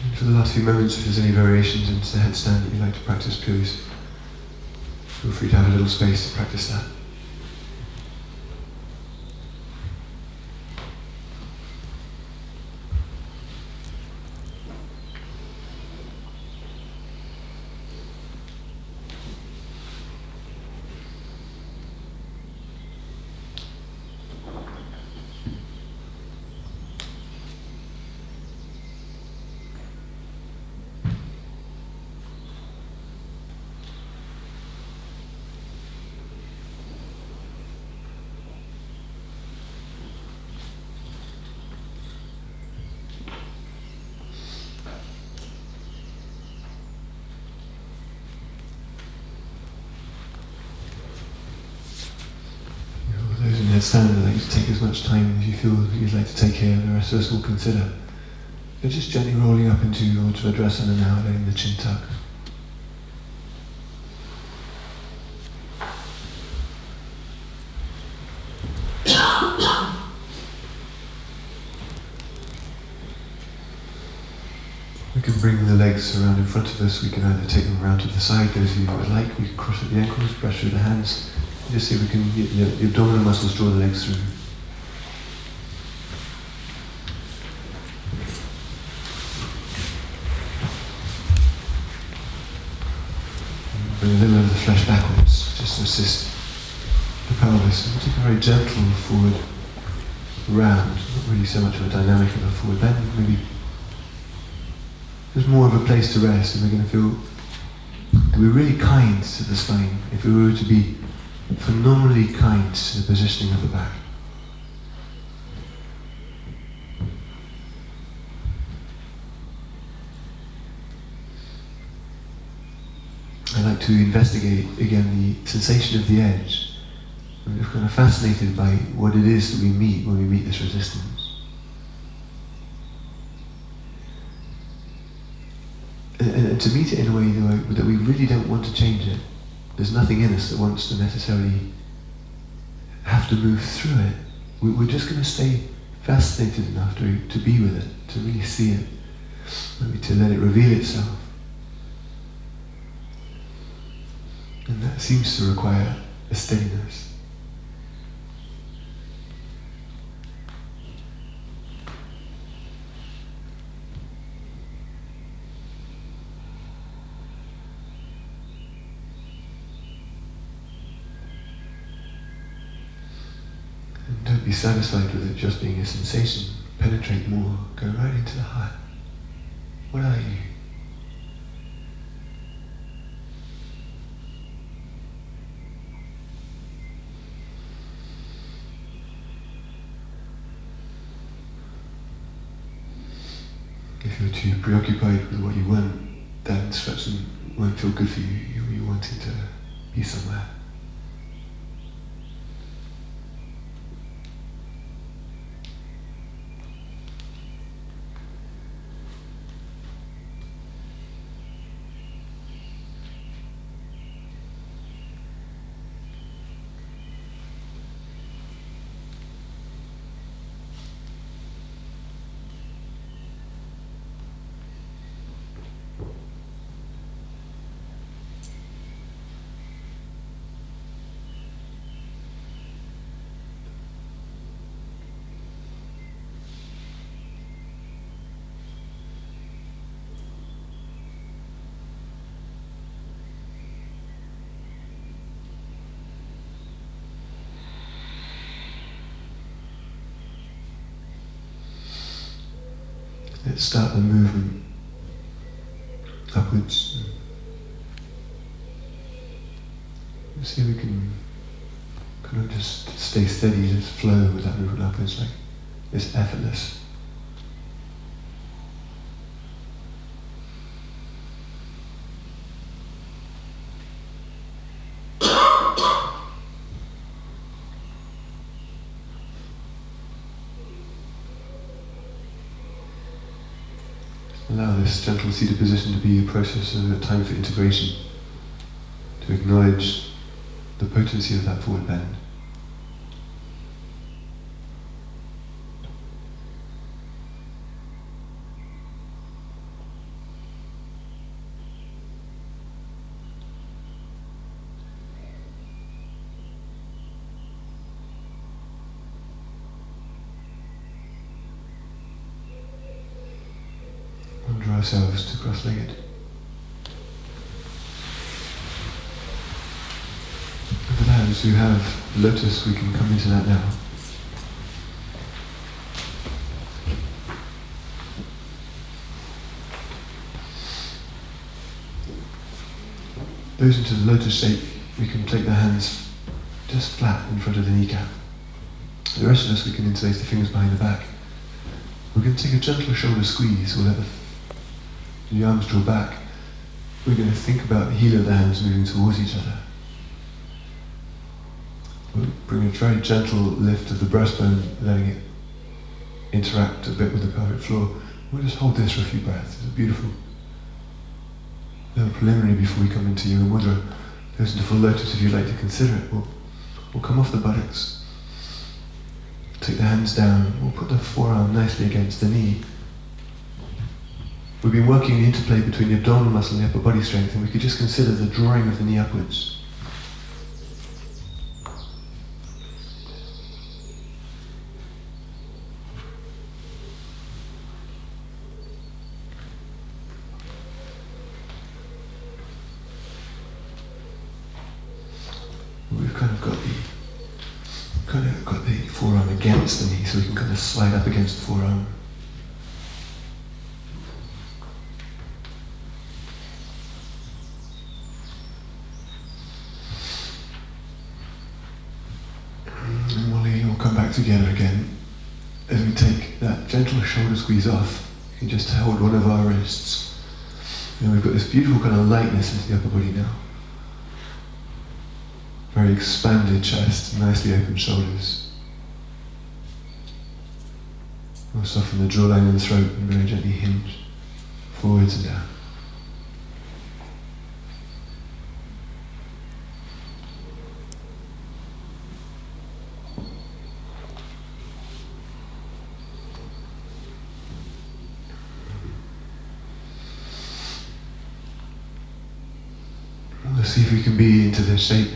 And for the last few moments, if there's any variations into the headstand that you'd like to practice, please feel free to have a little space to practice that. Stand, I'd like you to take as much time as you feel you'd like to take here. The rest of us will consider. You're just gently rolling up into Ujjadrasana now, letting the chin tuck. We can bring the legs around in front of us. We can either take them around to the side, those of you that would like. We can cross at the ankles, brush through the hands. Just see if we can get the abdominal muscles, draw the legs through. Bring a little of the flesh backwards, just to assist the pelvis. And take a very gentle forward round, not really so much of a dynamic of a forward bend, maybe there's more of a place to rest, and we're going to feel to be really kind to the spine. If we were to be phenomenally kind to the positioning of the back. I like to investigate again the sensation of the edge. I'm just kind of fascinated by what it is that we meet when we meet this resistance. And to meet it in a way that we really don't want to change it. There's nothing in us that wants to necessarily have to move through it. We're just going to stay fascinated enough to be with it, to really see it, maybe to let it reveal itself. And that seems to require a steadiness. Don't be satisfied with it just being a sensation. Penetrate more. Go right into the heart. What are you? If you're too preoccupied with what you want, that instruction won't feel good for you. You're wanting to be somewhere. Let's start the movement upwards. Let's see if we can kind of just stay steady, just flow with that movement upwards, like it's effortless. Allow this gentle seated position to be a process of a time for integration, to acknowledge the potency of that forward bend. Draw ourselves to cross-legged. And for those who have lotus, we can come into that now. Those into the lotus shape, we can take the hands just flat in front of the kneecap. The rest of us, we can interlace the fingers behind the back. We're going to take a gentle shoulder squeeze. We'll let the arms draw back. We're going to think about the heel of the hands moving towards each other. We'll bring a very gentle lift of the breastbone, letting it interact a bit with the pelvic floor. We'll just hold this for a few breaths. It's a beautiful little preliminary before we come into Yoga Mudra. Goes into full lotus if you'd like to consider it. We'll come off the buttocks. Take the hands down. We'll put the forearm nicely against the knee. We've been working the interplay between the abdominal muscle and the upper body strength, and we could just consider the drawing of the knee upwards. We've kind of got the forearm against the knee, so we can kind of slide up against the forearm. Together again. As we take that gentle shoulder squeeze off, you can just hold one of our wrists. And we've got this beautiful kind of lightness into the upper body now. Very expanded chest, nicely open shoulders. We'll soften the jawline and the throat and very gently hinge forwards and down. Let's see if we can be into the shape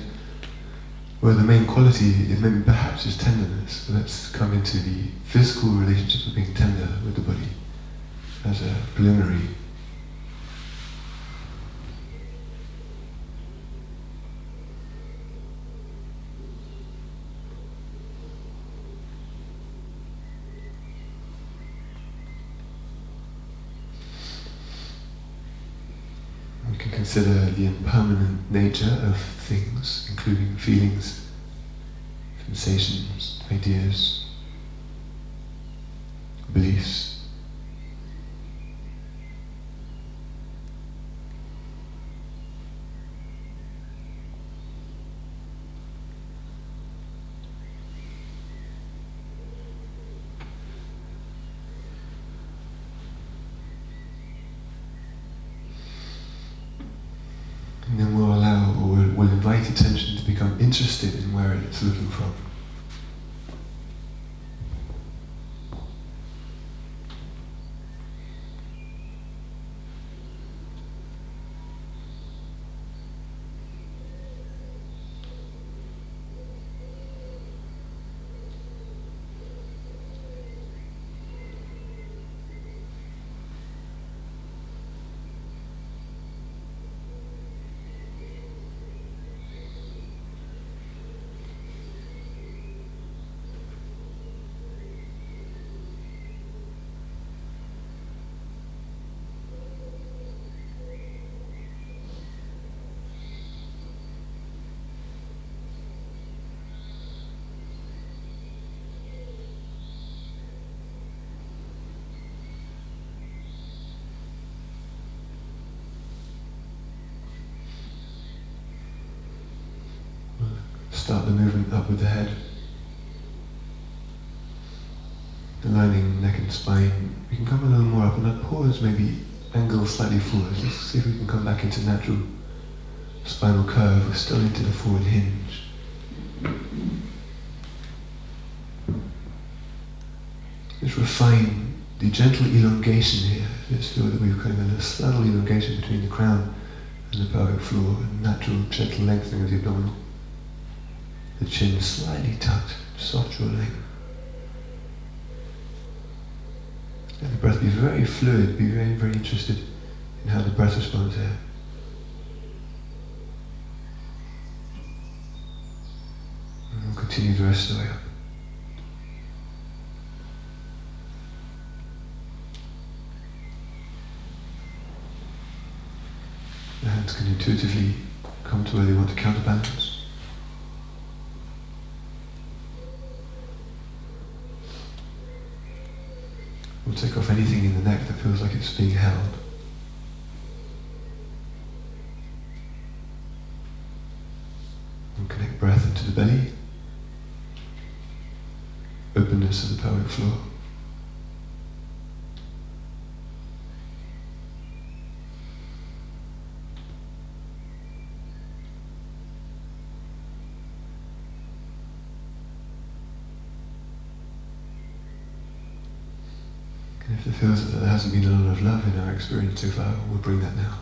where the main quality is maybe perhaps is tenderness. So let's come into the physical relationship of being tender with the body as a preliminary. can consider the impermanent nature of things, including feelings, sensations, ideas, beliefs. And then we'll allow, or we'll invite attention to become interested in where it's looking from. Start the movement up with the head, aligning neck and spine. We can come a little more up, and that pause maybe angle slightly forward. Let's see if we can come back into natural spinal curve. We're still into the forward hinge. Just refine the gentle elongation here. Just feel that we've kind of a subtle elongation between the crown and the pelvic floor, and natural gentle lengthening of the abdominal. The chin slightly tucked, soft jawline. Let the breath be very fluid, be very, very interested in how the breath responds here. And we'll continue the rest of the way up. The hands can intuitively come to where they want to counterbalance. We'll take off anything in the neck that feels like it's being held. We'll connect breath into the belly, openness of the pelvic floor. And if it feels that there hasn't been a lot of love in our experience so far, we'll bring that now.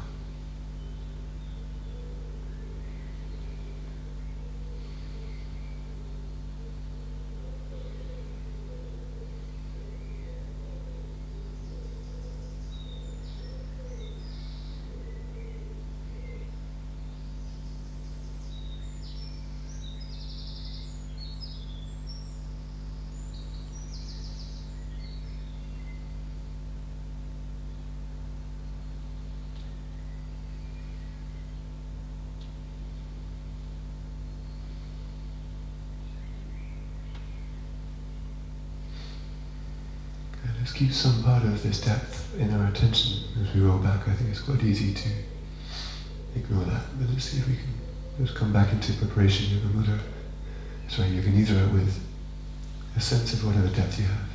Let's keep some part of this depth in our attention as we roll back. I think it's quite easy to ignore that, but let's see if we can just come back into preparation yoga mudra. Sorry, yoga nidra with a sense of whatever depth you have.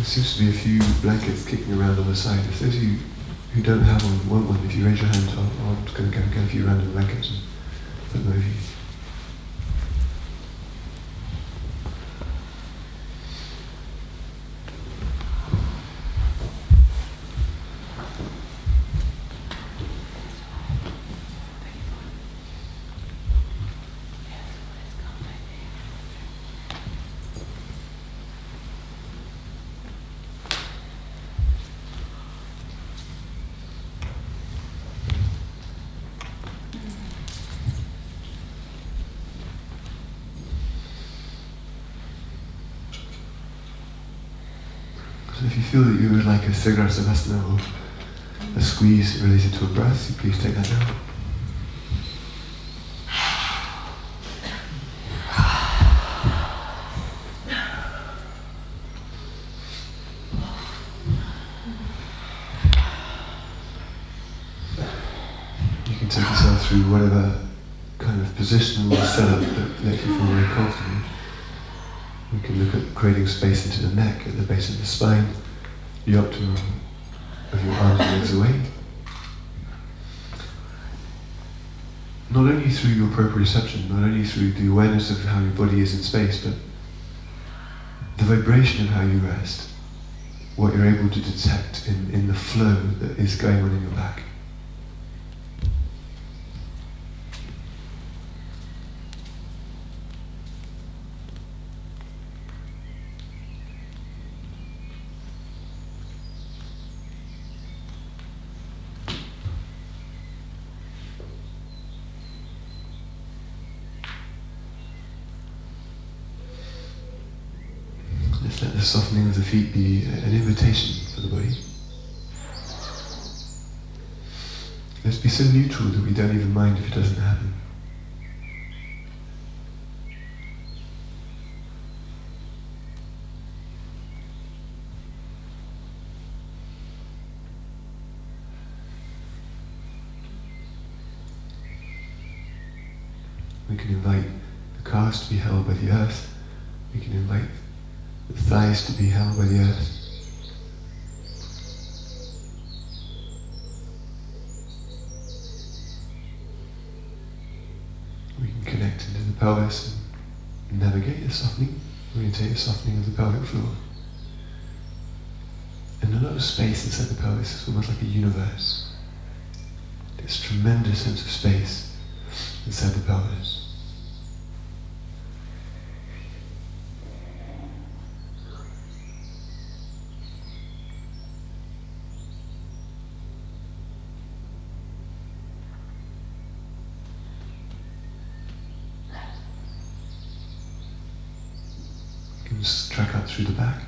There seems to be a few blankets kicking around on the side. If those of you who don't have one want one, if you raise your hand, I'm just going to get a few random blankets and put them over you. So if you feel that you would like a Sigra Savasana or a squeeze related to a breath, you please take that now. You can take yourself through whatever kind of positional setup that makes you feel very comfortable. We can look at creating space into the neck, at the base of the spine, the optimum of your arms and legs away. Not only through your proprioception, not only through the awareness of how your body is in space, but the vibration of how you rest, what you're able to detect in the flow that is going on in your back. Let's let the softening of the feet be an invitation for the body. Let's be so neutral that we don't even mind if it doesn't happen. We can invite the calves to be held by the earth. We can invite the thighs to be held by the earth. We can connect into the pelvis and navigate the softening, orientate the softening of the pelvic floor. And a lot of space inside the pelvis is almost like a universe. This tremendous sense of space inside the pelvis. Track out through the back,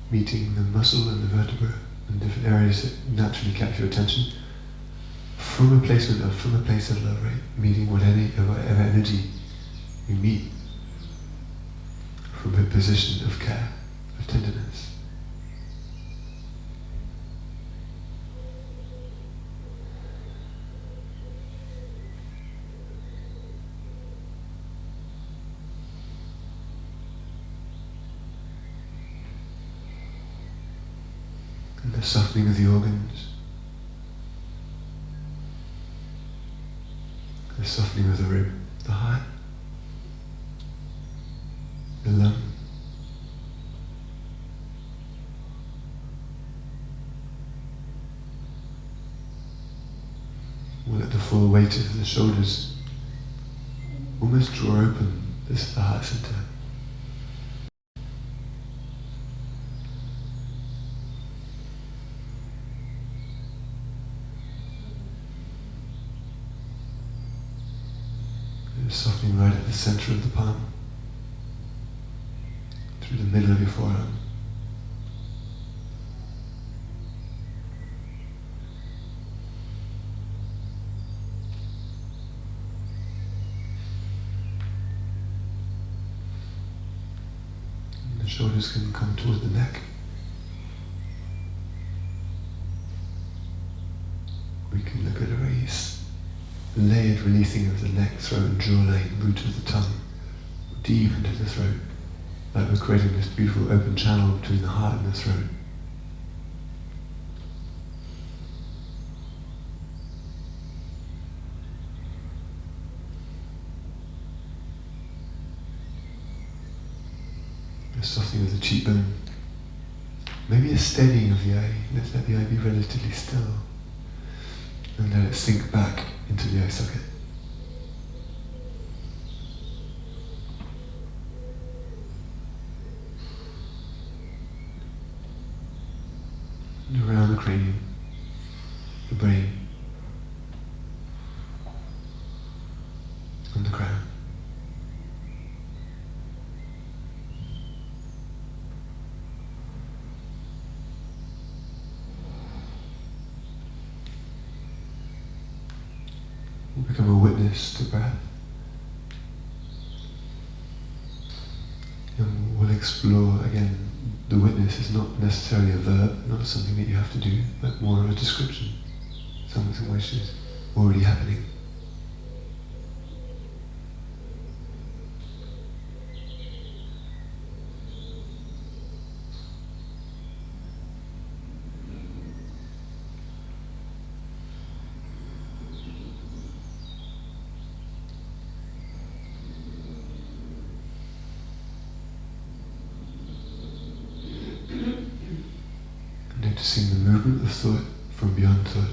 meeting the muscle and the vertebra and different areas that naturally capture attention from a place of love, right? Meeting whatever energy we meet from a position of care, of tenderness. And the softening of the organs, the softening of the rib, the heart, the lung, we'll let the full weight of the shoulders almost draw open this the heart center. Softening right at the center of the palm, through the middle of your forearm. And the shoulders can come toward the neck. We can look at a raise. Layered releasing of the neck, throat and jawline, root of the tongue, deep into the throat. like we're creating this beautiful open channel between the heart and the throat. A softening of the cheekbone. Maybe a steadying of the eye. Let's let the eye be relatively still. And let it sink back into the eye socket. And around the cranium, the brain, and the crown. We'll become a witness to breath. And we'll explore again. The witness is not necessarily a verb, not something that you have to do, but more of a description. Something which is already happening. Noticing the movement of thought from beyond thought.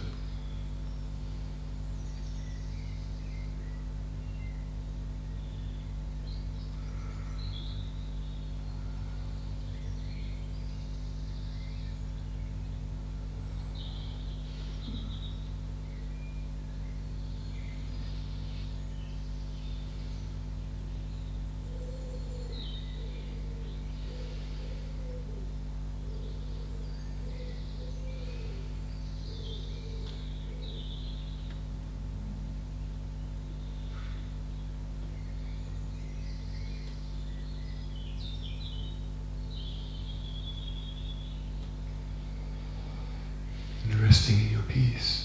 And resting in your peace.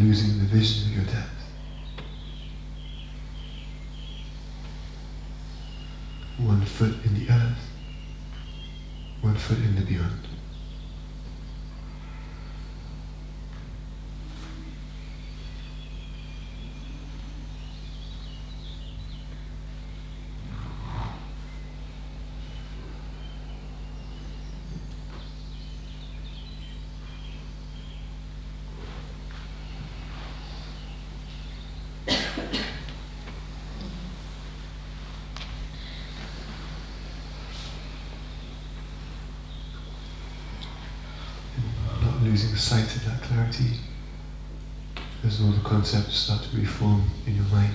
losing the vision of your depth. One foot in the earth, one foot in the beyond. Losing sight of that clarity as all the concepts start to reform in your mind.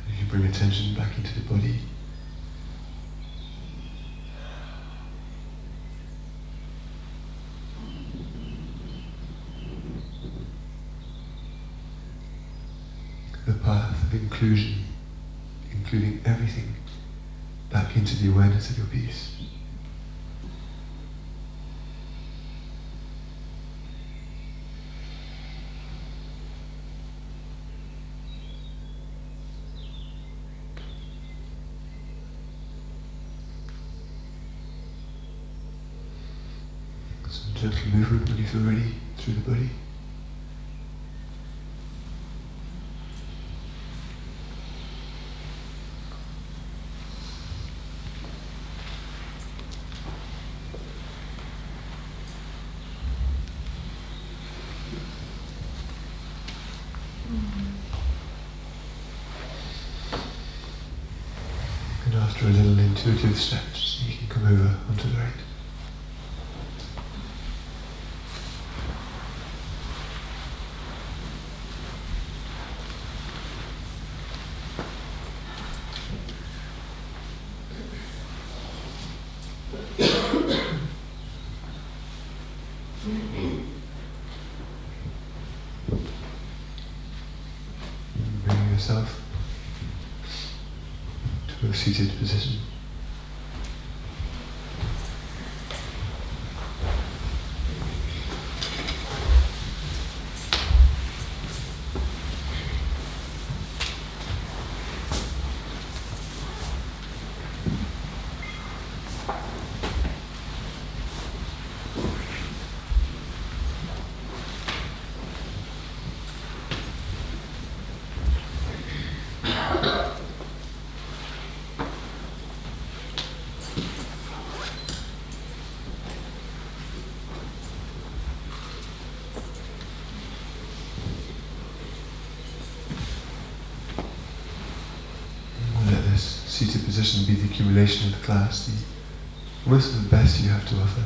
As you bring attention back into the body, the path of inclusion, including everything, back into the awareness of your peace. Some gentle movement when you feel ready through the body. And after a little intuitive stretch, you can come over onto the right. And bring yourself to a seated position. Seated position be the accumulation of the class, most of the best you have to offer.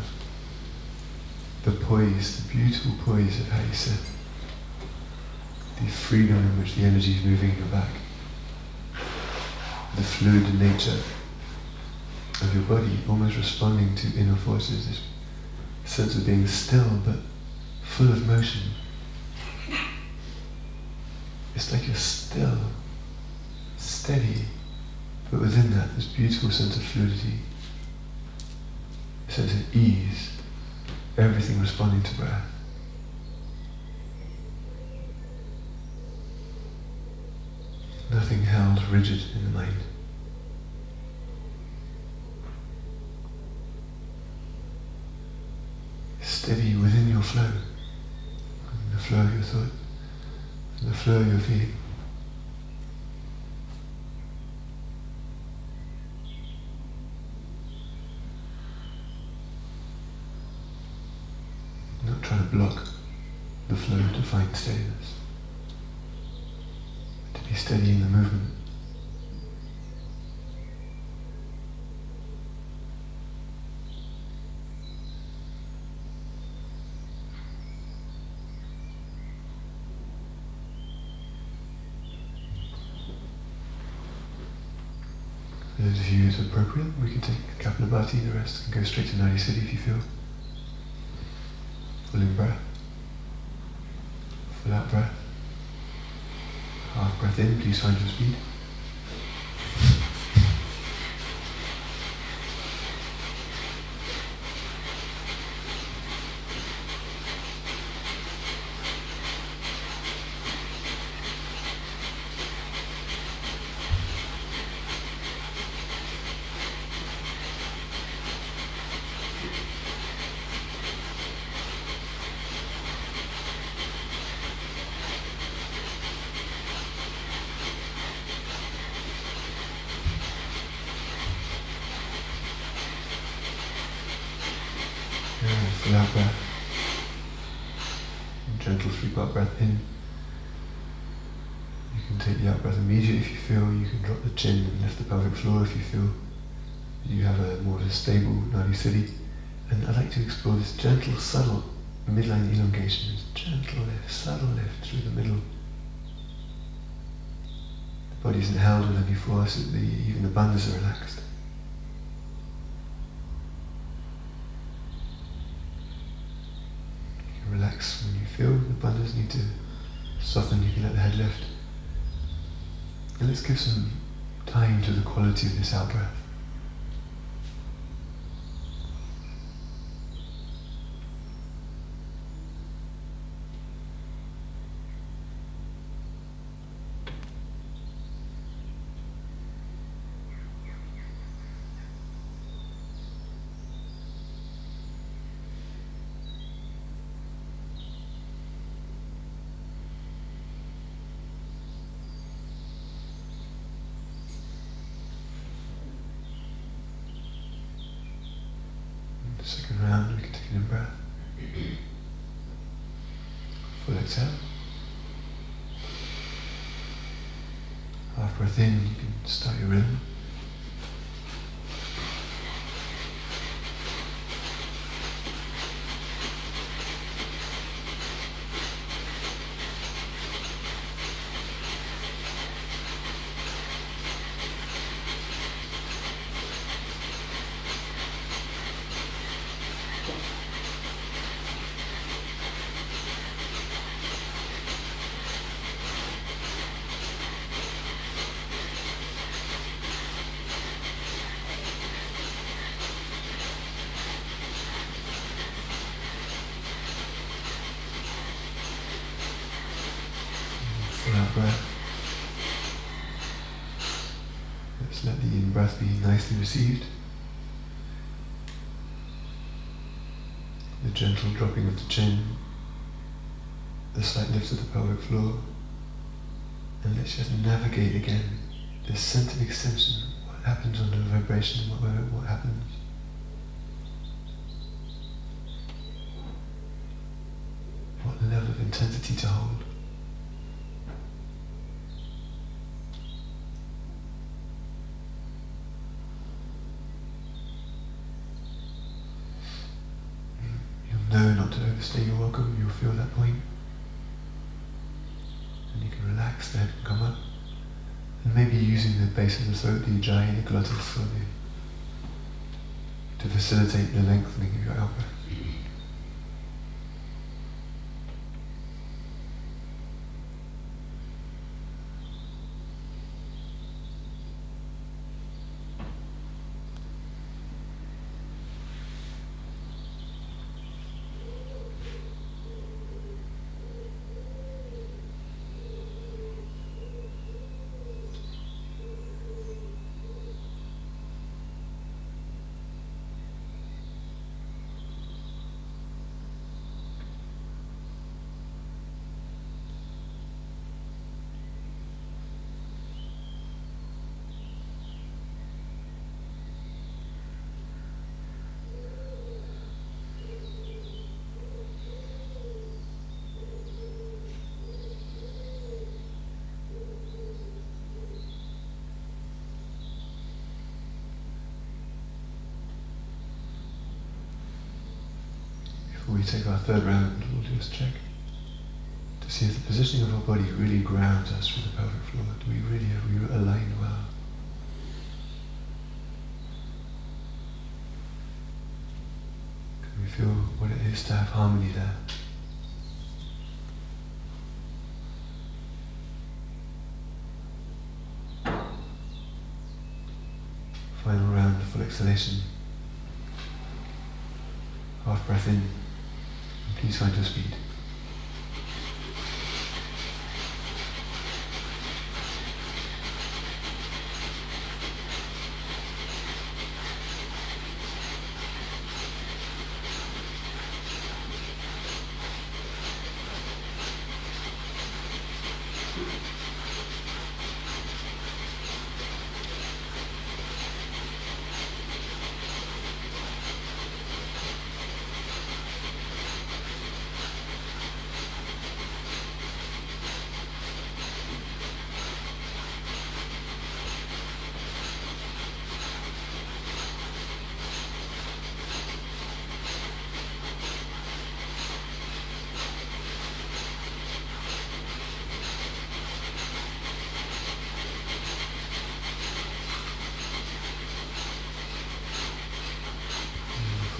The poise, the beautiful poise of how you sit. The freedom in which the energy is moving in your back. The fluid nature of your body, almost responding to inner forces. This sense of being still but full of motion. It's like you're still, steady, but within that, this beautiful sense of fluidity, a sense of ease, everything responding to breath. Nothing held rigid in the mind. Steady within your flow, within the flow of your thought, within the flow of your feeling. Not trying to block the flow to find steadiness, but to be steady in the movement. For those of you it's appropriate, we can take Kapalabhati, the rest can go straight to Nadi Siddhi if you feel. Full in breath, full out breath. Half breath in, please find your speed. And full out breath. And gentle 3-part breath in. You can take the out breath immediately if you feel. You can drop the chin and lift the pelvic floor if you feel you have a more stable nadi siddhi. And I'd like to explore this gentle, subtle midline elongation. This gentle lift, subtle lift through the middle. The body isn't held with any force, even the bandhas are relaxed. You can relax when you feel the bandhas need to soften, you can let the head lift. And let's give some time to the quality of this out breath. Second round, we can take an in-breath. Full exhale. Half breath in, you can start your rhythm. Full out breath. Let's let the in-breath be nicely received. The gentle dropping of the chin, the slight lift of the pelvic floor, and let's just navigate again this sense of extension. What happens under the vibration? What happens? What level of intensity to hold? Know not to overstay your welcome, you'll feel that point. And you can relax, the head can come up. And maybe using the base of the throat, the ujjayi, the glottis, or to facilitate the lengthening of your out breath. Before we take our third round, we'll just check to see if the positioning of our body really grounds us through the pelvic floor. Do we really align well? Can we feel what it is to have harmony there? Final round, full exhalation. Half breath in. Please find your speed.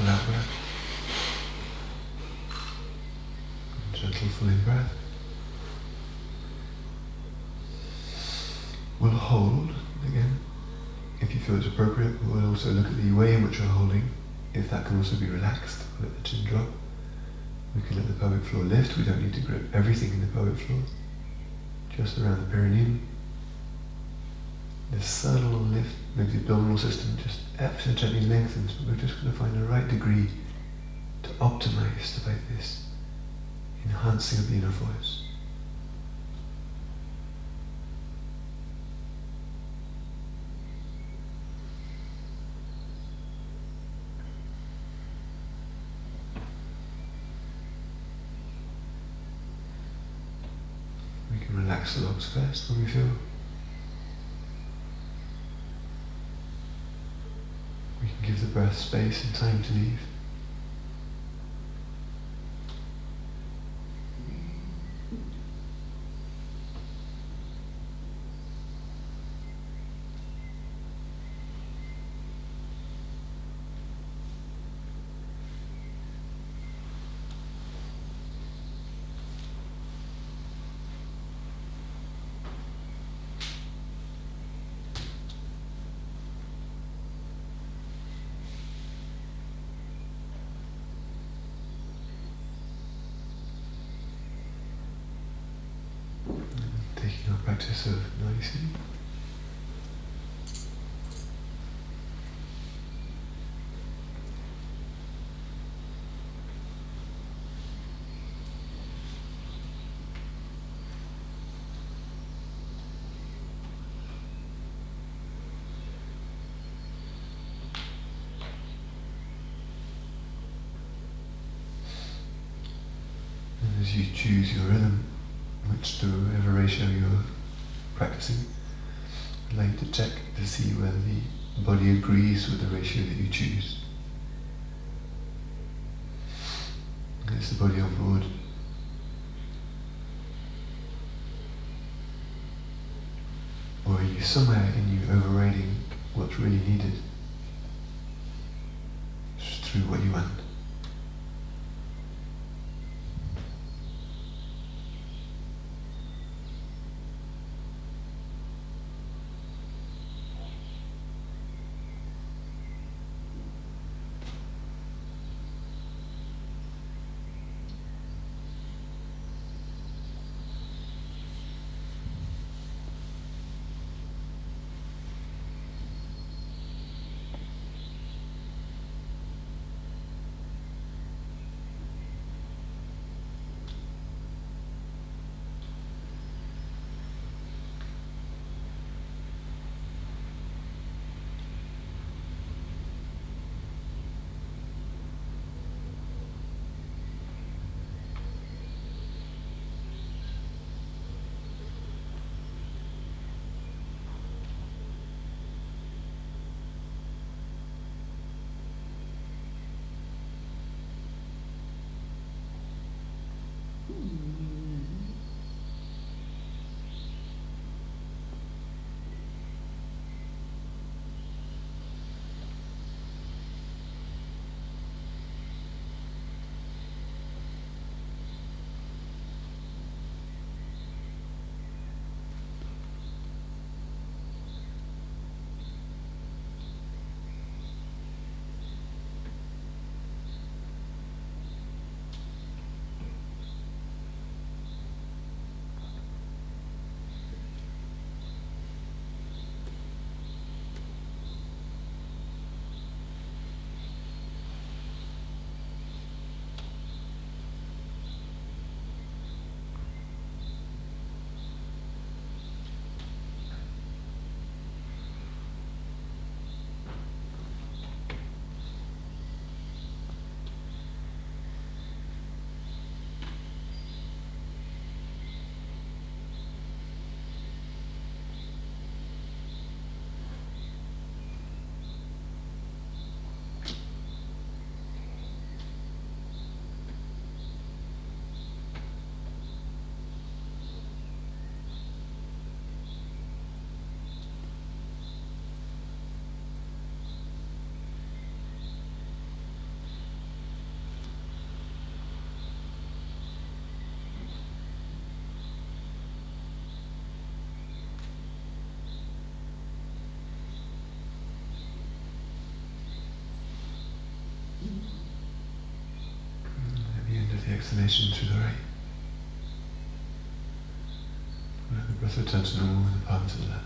full out breath. And gentle full in breath. We'll hold again, if you feel it's appropriate. We'll also look at the way in which you're holding, if that can also be relaxed. We'll let the chin drop. We can let the pelvic floor lift. We don't need to grip everything in the pelvic floor, just around the perineum. This subtle lift makes the abdominal system just ever so gently lengthens, but we're just going to find the right degree to optimize this enhancing of the inner voice. We can relax the lungs first when we feel. We can give the breath space and time to leave. Taking our practice of noticing. And as you choose your rhythm, to whatever ratio you're practicing, I'd like to check to see whether the body agrees with the ratio that you choose. Is the body on board? Or are you somewhere in you overriding what's really needed just through what you want? exhalation through the right. Let the breath return to normal in the palms of the left.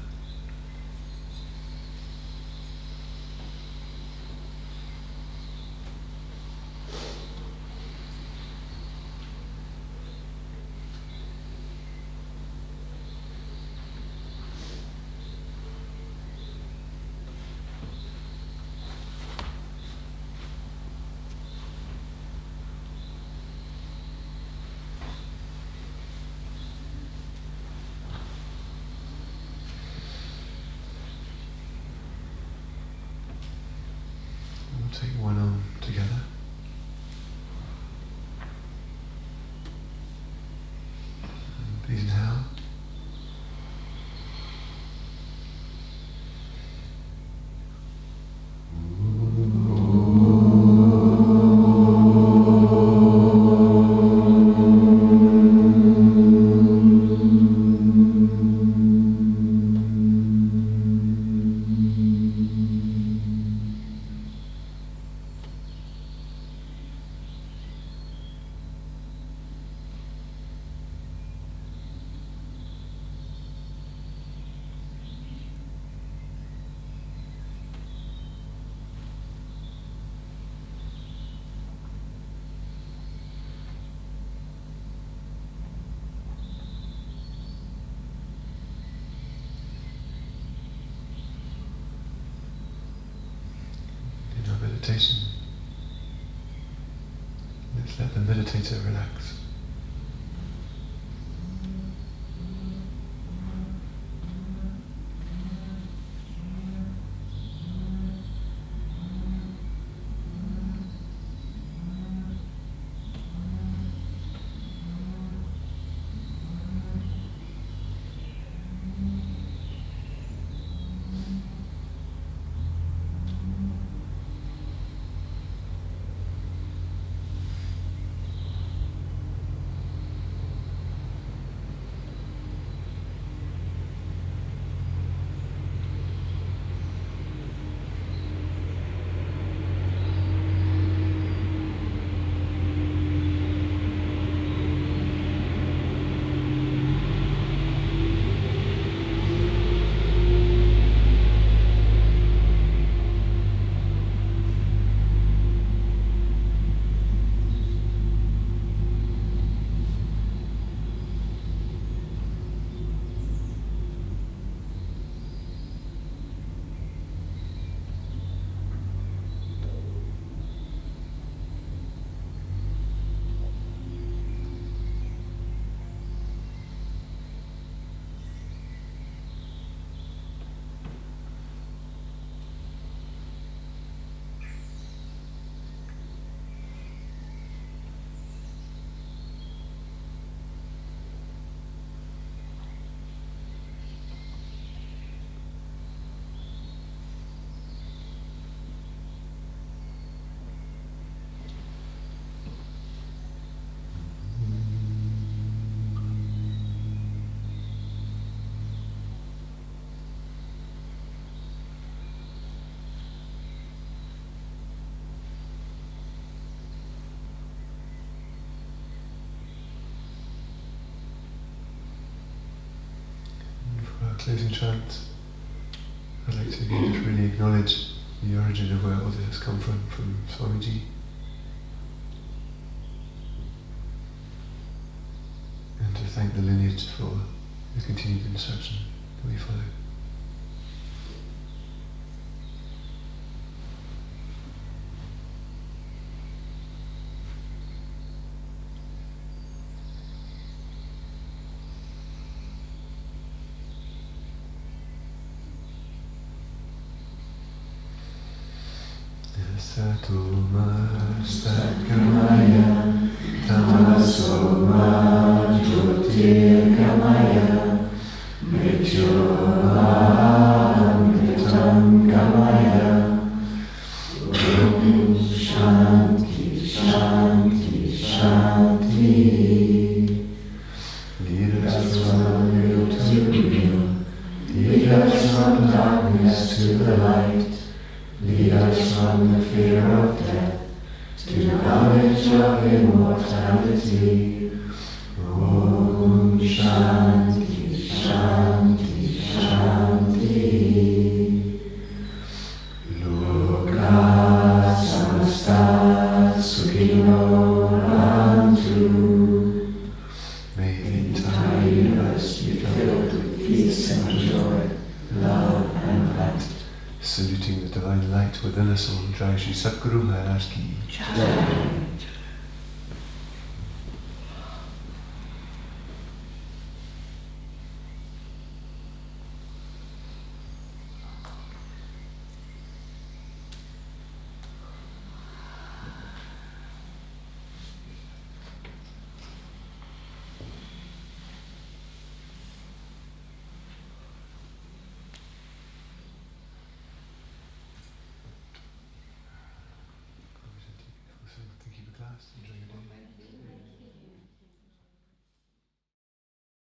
Take one arm together. And please inhale. Meditation. Let's let the meditator relax. Closing chant, I'd like to again just really acknowledge the origin of where all this has come from Swamiji. And to thank the lineage for the continued instruction that we follow. Satuma Satgamaya Tamasoma Jyotirgamaya Mrityomritam Gamaya Om Shanti Shanti Shanti. Lead us from real to real, lead us from darkness to the light. Lead us from the fear of death to knowledge of immortality. Om Shanti, Shanti, Shanti. Loka samasta sukhino bhavantu. May the The entire entire universe be filled with peace and joy, love and light. saluting the divine light within us all. Jai Shri Sadguru Maharaj Ki. Jai.